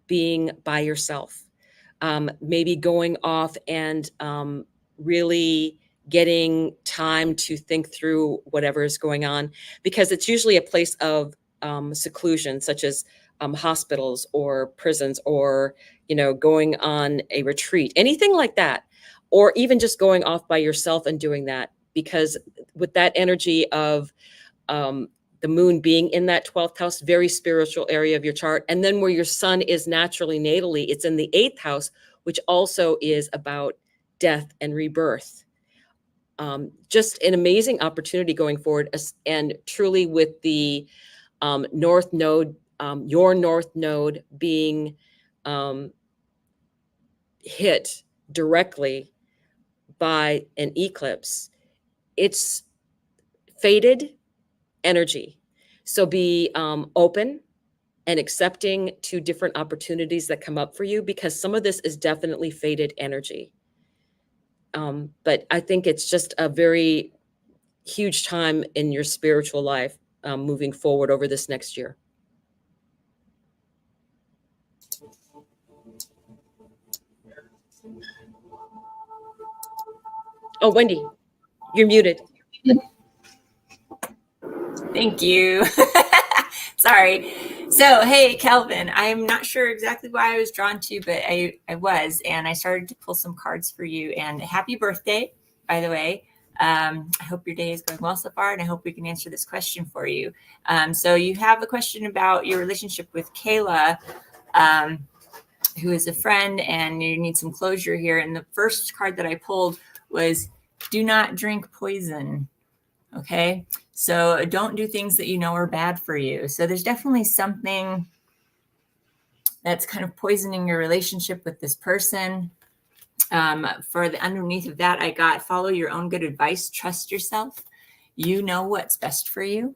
being by yourself, maybe going off and really getting time to think through whatever is going on, because it's usually a place of seclusion, such as hospitals or prisons, or going on a retreat, anything like that, or even just going off by yourself and doing that. Because with that energy of the moon being in that 12th house, very spiritual area of your chart. And then where your sun is naturally natally, it's in the 8th house, which also is about death and rebirth. Just an amazing opportunity going forward. And truly with the North Node, your North Node being hit directly by an eclipse, it's fated energy. So be open and accepting to different opportunities that come up for you, because some of this is definitely fated energy. But I think it's just a very huge time in your spiritual life moving forward over this next year. Oh, Wendy, you're muted. Thank you. Sorry. So, hey, Kelvin, I'm not sure exactly why I was drawn to you, but I was, and I started to pull some cards for you. And happy birthday, by the way. I hope your day is going well so far, and I hope we can answer this question for you. So you have a question about your relationship with Kayla, who is a friend, and you need some closure here. And the first card that I pulled was do not drink poison. Okay. So don't do things that you know are bad for you. So there's definitely something that's kind of poisoning your relationship with this person. For the underneath of that, I got follow your own good advice. Trust yourself. You know what's best for you.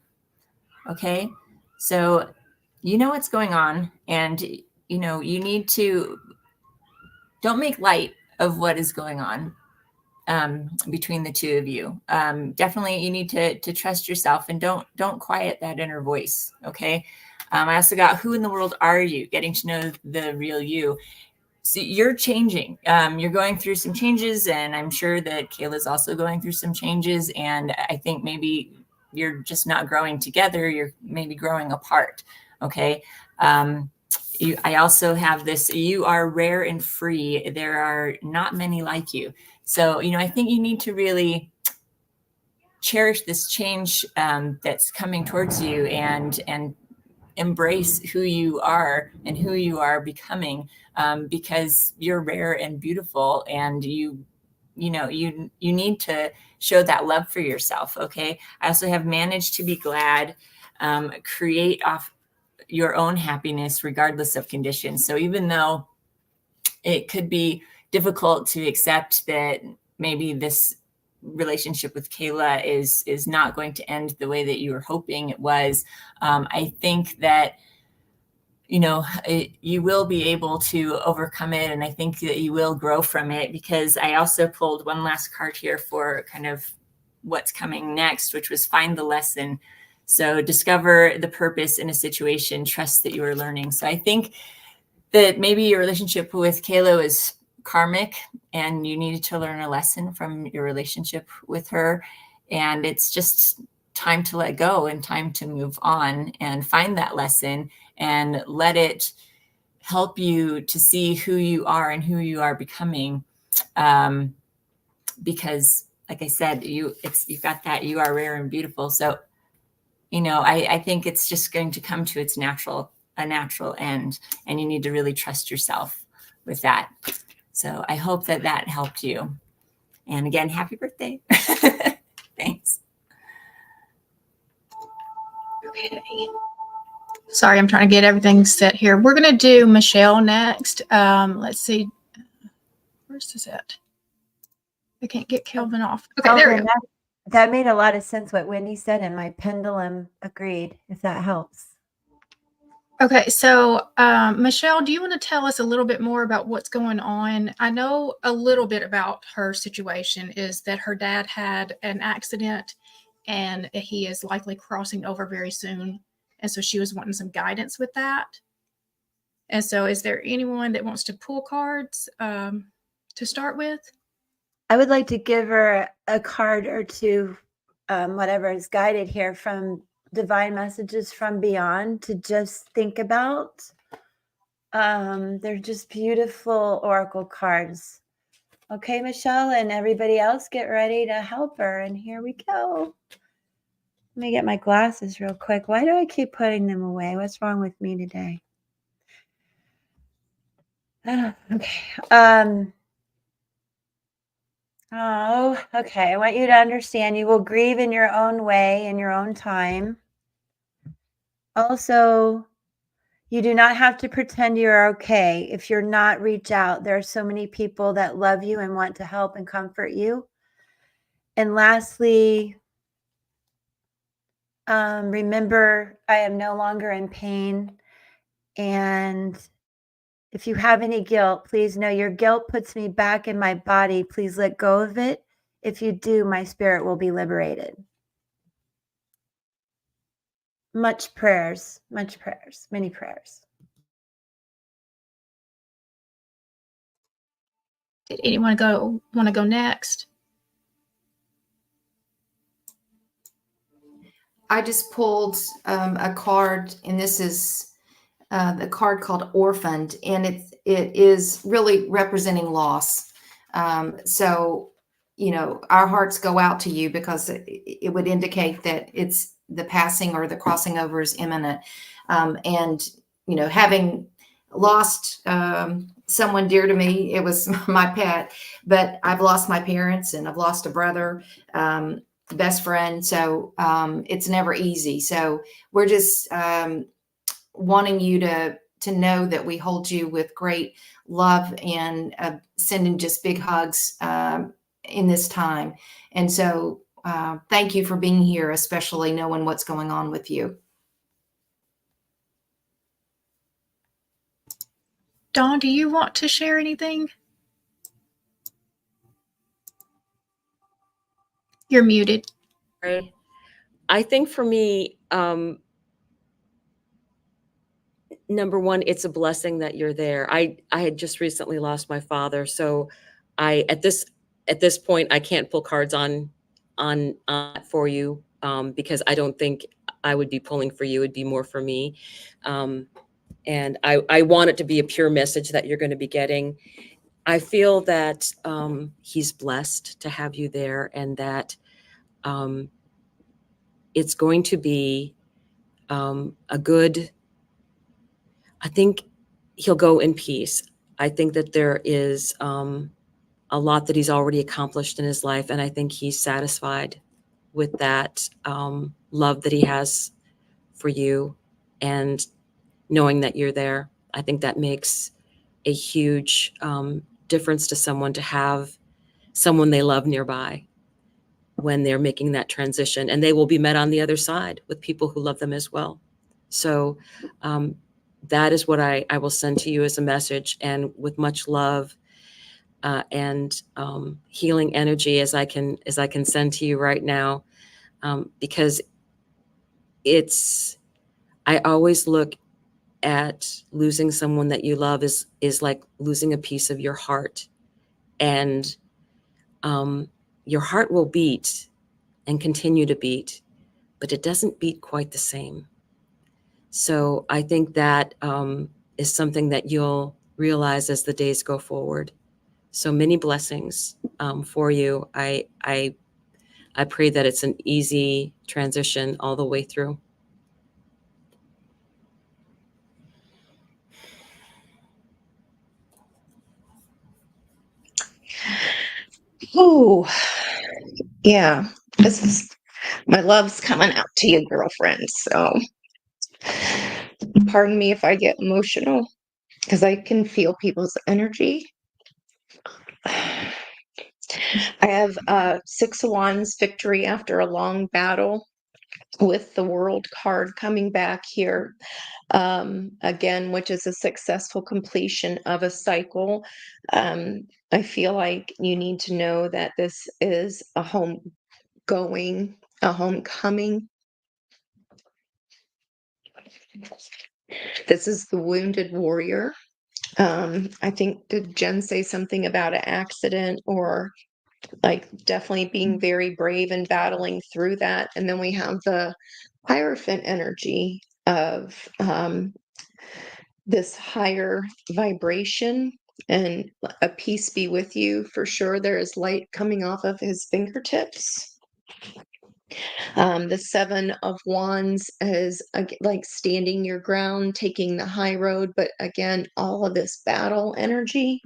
Okay. So you know what's going on, and you know, you need to don't make light of what is going on between the two of you. Definitely you need to trust yourself, and don't quiet that inner voice. Okay. I also got who in the world are you? Getting to know the real you. So you're changing. You're going through some changes, and I'm sure that Kayla's also going through some changes. And I think maybe you're just not growing together. You're maybe growing apart. Okay. I also have this, you are rare and free. There are not many like you. So, you know, I think you need to really cherish this change that's coming towards you, and embrace who you are and who you are becoming, because you're rare and beautiful, and you need to show that love for yourself. Okay. I also have managed to be glad, create off your own happiness regardless of conditions. So even though it could be difficult to accept that maybe this relationship with Kayla is not going to end the way that you were hoping it was, I think that you will be able to overcome it, and I think that you will grow from it, because I also pulled one last card here for kind of what's coming next, which was find the lesson. So discover the purpose in a situation, trust that you are learning. So I think that maybe your relationship with Kayla is karmic, and you needed to learn a lesson from your relationship with her. And it's just time to let go and time to move on and find that lesson and let it help you to see who you are and who you are becoming. Because like I said, you've got that, you are rare and beautiful. So, I think it's just going to come to a natural end, and you need to really trust yourself with that. So I hope that helped you. And again, happy birthday. Thanks. Okay. Sorry, I'm trying to get everything set here. We're going to do Michelle next. Let's see. Where's this at? I can't get Kelvin off. Okay, there we go. That made a lot of sense what Wendy said, and my pendulum agreed, if that helps. Okay, so Michelle, do you want to tell us a little bit more about what's going on? I know a little bit about her situation, is that her dad had an accident and he is likely crossing over very soon. And so she was wanting some guidance with that. And so is there anyone that wants to pull cards to start with? I would like to give her a card or two, whatever is guided here from divine messages from beyond to just think about. They're just beautiful oracle cards. Okay, Michelle, and everybody else, get ready to help her. And here we go. Let me get my glasses real quick. Why do I keep putting them away? What's wrong with me today? Okay. Oh, okay. I want you to understand you will grieve in your own way, in your own time. Also, you do not have to pretend you're okay. If you're not, reach out. There are so many people that love you and want to help and comfort you. And lastly, remember, I am no longer in pain. And if you have any guilt, please know your guilt puts me back in my body. Please let go of it. If you do, my spirit will be liberated. Much prayers, many prayers. Did anyone want to go next? I just pulled a card, and this is the card called Orphaned, and it is really representing loss. So, our hearts go out to you because it would indicate that it's the passing or the crossing over is imminent. And, having lost someone dear to me, it was my pet, but I've lost my parents and I've lost a brother. Best friend. So it's never easy. So we're just wanting you to know that we hold you with great love and sending just big hugs in this time. And so thank you for being here, especially knowing what's going on with you. Dawn, do you want to share anything? You're muted. I think for me, number one, it's a blessing that you're there. I had just recently lost my father, so at this point I can't pull cards on for you because I don't think I would be pulling for you. It'd be more for me, and I want it to be a pure message that you're going to be getting. I feel that he's blessed to have you there, and that it's going to be a good. I think he'll go in peace. I think that there is a lot that he's already accomplished in his life, and I think he's satisfied with that love that he has for you, and knowing that you're there. I think that makes a huge difference to someone, to have someone they love nearby when they're making that transition, and they will be met on the other side with people who love them as well. So that is what I will send to you as a message, and with much love and healing energy as I can send to you right now, because I always look at losing someone that you love is like losing a piece of your heart, and your heart will beat and continue to beat, but it doesn't beat quite the same. So I think that is something that you'll realize as the days go forward. So many blessings for you. I pray that it's an easy transition all the way through. Oh, yeah. My love's coming out to you, girlfriend. So pardon me if I get emotional because I can feel people's energy. I have 6 of Wands, victory after a long battle, with the World card coming back here again, which is a successful completion of a cycle. I feel like you need to know that this is a homecoming. This is the wounded warrior. I think, did Jen say something about an accident, or like definitely being very brave and battling through that? And then we have the Hierophant energy of this higher vibration, and a peace be with you. For sure there is light coming off of his fingertips. The Seven of Wands is like standing your ground, taking the high road, but again, all of this battle energy.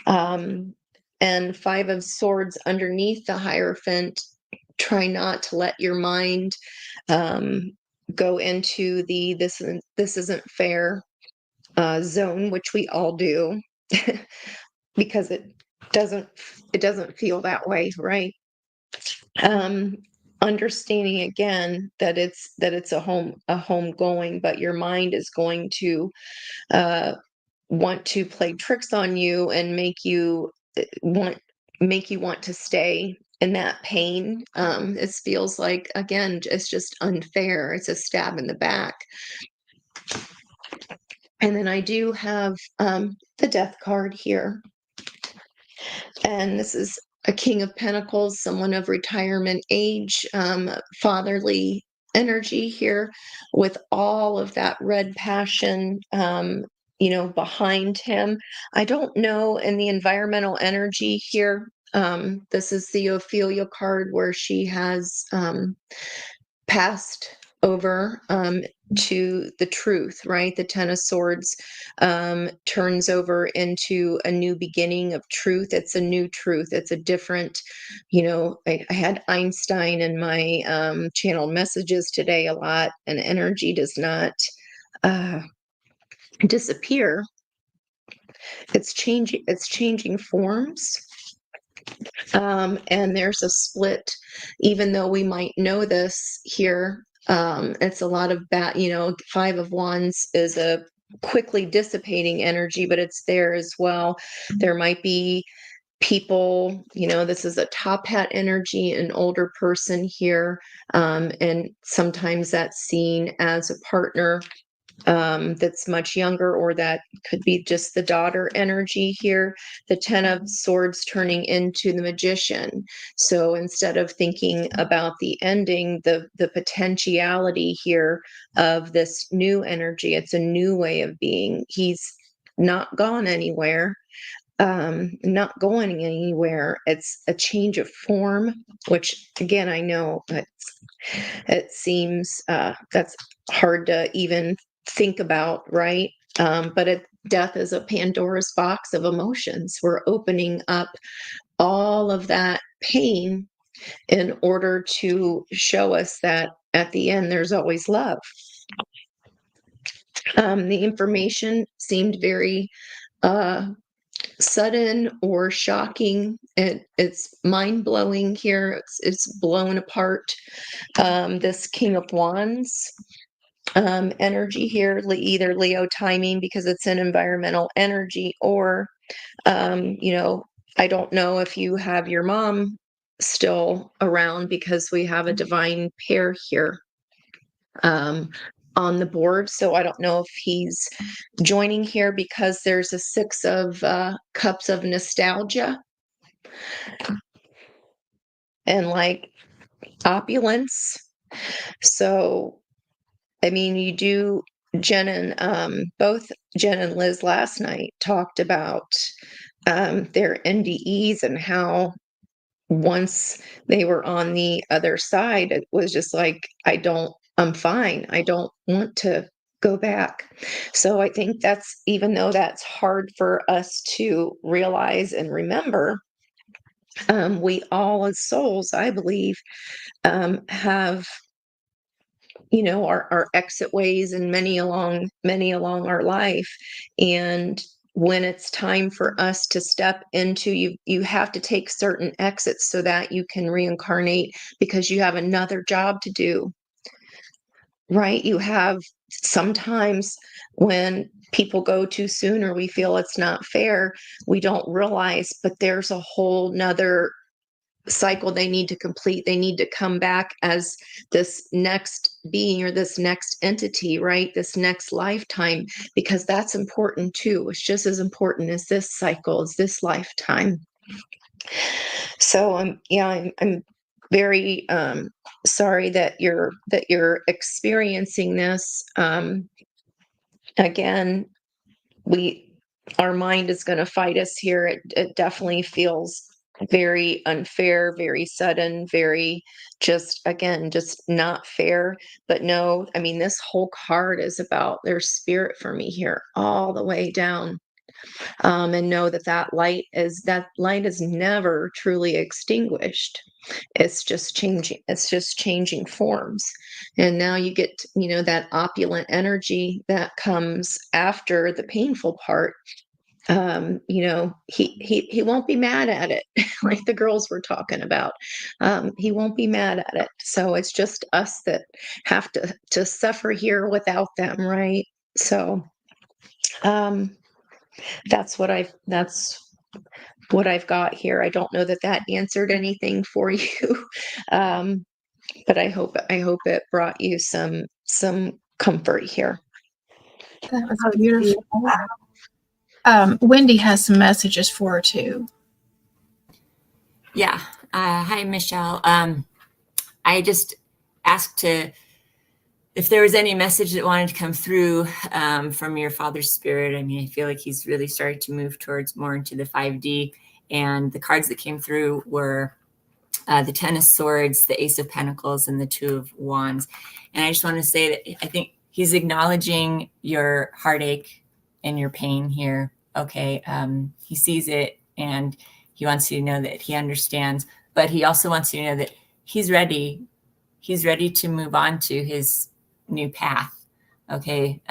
And Five of Swords underneath the Hierophant. Try not to let your mind go into the this isn't fair zone, which we all do, because doesn't it doesn't feel that way, right? Understanding again that it's a home going, but your mind is going to want to play tricks on you and want make you want to stay in that pain. It feels like, again, it's just unfair. It's a stab in the back. And then I do have the Death card here. And this is a King of Pentacles, someone of retirement age, fatherly energy here, with all of that red passion, behind him. I don't know in the environmental energy here. This is the Ophelia card, where she has passed over to the truth, right? The Ten of Swords turns over into a new beginning of truth. It's a new truth. It's a different, I had Einstein in my channel messages today a lot, and energy does not disappear. It's changing forms. And there's a split, even though we might know this here. It's a lot of Five of Wands is a quickly dissipating energy, but it's there as well. There might be people, this is a top hat energy, an older person here. And sometimes that's seen as a partner that's much younger, or that could be just the daughter energy here. The Ten of Swords turning into the Magician. So instead of thinking about the ending, the potentiality here of this new energy, it's a new way of being. He's not gone anywhere. Not going anywhere. It's a change of form, which again, I know it seems that's hard to even think about, right? But death is a Pandora's box of emotions. We're opening up all of that pain in order to show us that at the end, there's always love. The information seemed very sudden or shocking. It's mind-blowing here. It's blown apart. This King of Wands energy here, either Leo timing, because it's an environmental energy, or I don't know if you have your mom still around, because we have a divine pair here on the board. So I don't know if he's joining here, because there's a Six of Cups of nostalgia and like opulence. So, I mean, both Jen and Liz last night talked about their NDEs, and how once they were on the other side, it was just like, I'm fine. I don't want to go back. So I think even though that's hard for us to realize and remember, we all as souls, I believe, have our exit ways, and many along our life. And when it's time for us to step into, you have to take certain exits so that you can reincarnate, because you have another job to do, right? You have sometimes, when people go too soon, or we feel it's not fair, we don't realize, but there's a whole nother cycle they need to complete. They need to come back as this next being, or this next entity, right? This next lifetime, because that's important too. It's just as important as this cycle, as this lifetime. So I'm very sorry that you're experiencing this. Again, our mind is going to fight us here. It definitely feels very unfair, very sudden, very just, again, just not fair. But no, I mean, this whole card is about their spirit for me here, all the way down. And know that that light is never truly extinguished. It's just changing. It's just changing forms. And now you get, that opulent energy that comes after the painful part. He won't be mad at it, like the girls were talking about. He won't be mad at it. So it's just us that have to suffer here without them, right? So that's what I've got here. I don't know that that answered anything for you, but I hope it brought you some comfort here. That was Oh, beautiful. Wendy has some messages for her too. Yeah. Hi, Michelle. I just asked if there was any message that wanted to come through from your father's spirit. I mean, I feel like he's really started to move towards more into the 5D. And the cards that came through were the Ten of Swords, the Ace of Pentacles, and the Two of Wands. And I just want to say that I think he's acknowledging your heartache and your pain here. Okay. He sees it and he wants you to know that he understands, but he also wants you to know that he's ready. He's ready to move on to his new path. Okay.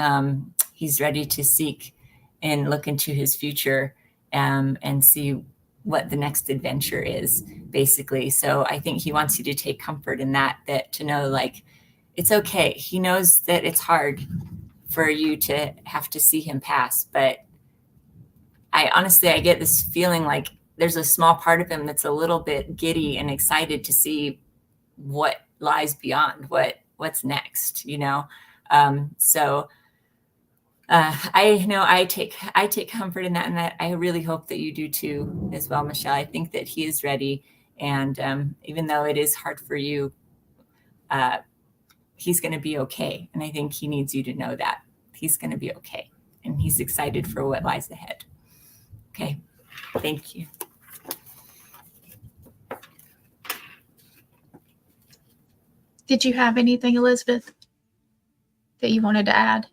He's ready to seek and look into his future and see what the next adventure is, basically. So I think he wants you to take comfort in that to know, like, it's okay. He knows that it's hard for you to have to see him pass, but I get this feeling like there's a small part of him that's a little bit giddy and excited to see what lies beyond, what's next, so I know I take comfort in that, and that I really hope that you do too as well, Michelle. I think that he is ready, and even though it is hard for you, he's going to be okay. And I think he needs you to know that he's going to be okay, and he's excited for what lies ahead. Okay, thank you. Did you have anything, Elizabeth, that you wanted to add?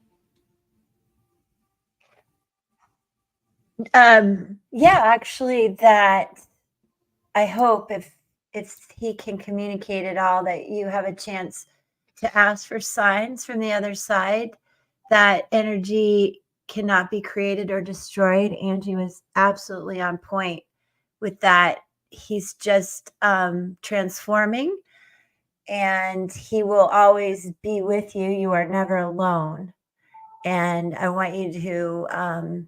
Yeah, actually, that I hope if he can communicate at all, that you have a chance to ask for signs from the other side. That energy cannot be created or destroyed. Angie was absolutely on point with that. He's just transforming, and he will always be with you. You are never alone. And I want you to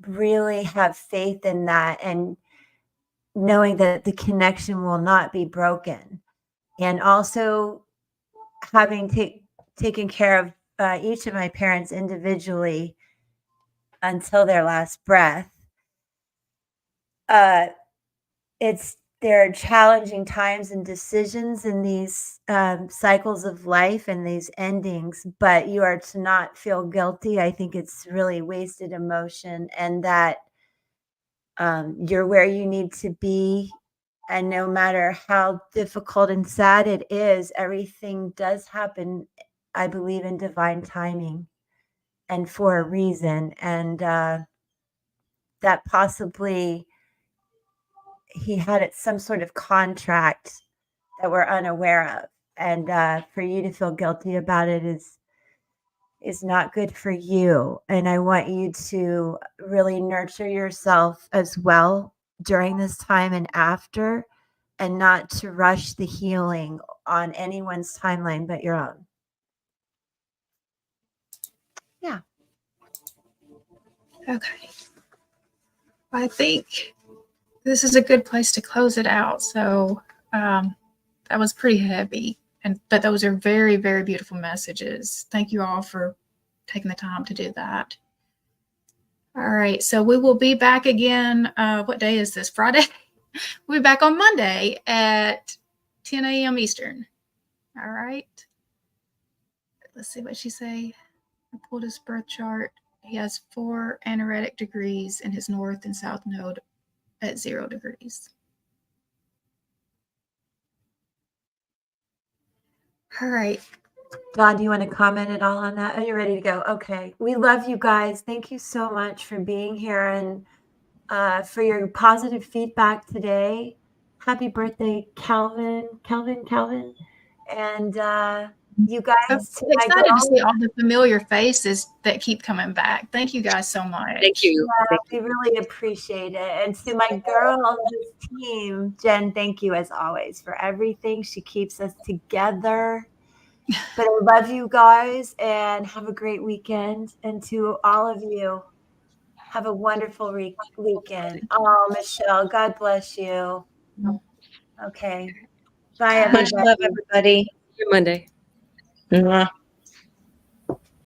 really have faith in that, and knowing that the connection will not be broken. And also having taken care of each of my parents individually until their last breath. There are challenging times and decisions in these cycles of life and these endings, but you are to not feel guilty. I think it's really wasted emotion, and that you're where you need to be. And no matter how difficult and sad it is, everything does happen, I believe, in divine timing and for a reason. And that possibly he had some sort of contract that we're unaware of. And for you to feel guilty about it is not good for you. And I want you to really nurture yourself as well during this time and after, and not to rush the healing on anyone's timeline but your own. Yeah. Okay. I think this is a good place to close it out. So that was pretty heavy, but those are very, very beautiful messages. Thank you all for taking the time to do that. All right, so we will be back again. What day is this? Friday? We'll be back on Monday at 10 a.m. Eastern. All right. Let's see what she say. I pulled his birth chart. He has 4 anaretic degrees in his north and south node at 0 degrees. All right. Don, do you want to comment at all on that? Are you ready to go? Okay. We love you guys. Thank you so much for being here and for your positive feedback today. Happy birthday, Calvin. And you guys, I'm to my excited to see girls, all the familiar faces that keep coming back. Thank you guys so much. Thank you. we really appreciate it. And to my girl on this team, Jen, thank you as always for everything. She keeps us together. But I love you guys and have a great weekend. And to all of you, have a wonderful weekend. Oh, Michelle, God bless you. Okay. Bye, Much everybody. love, everybody. See you Monday. Mwah.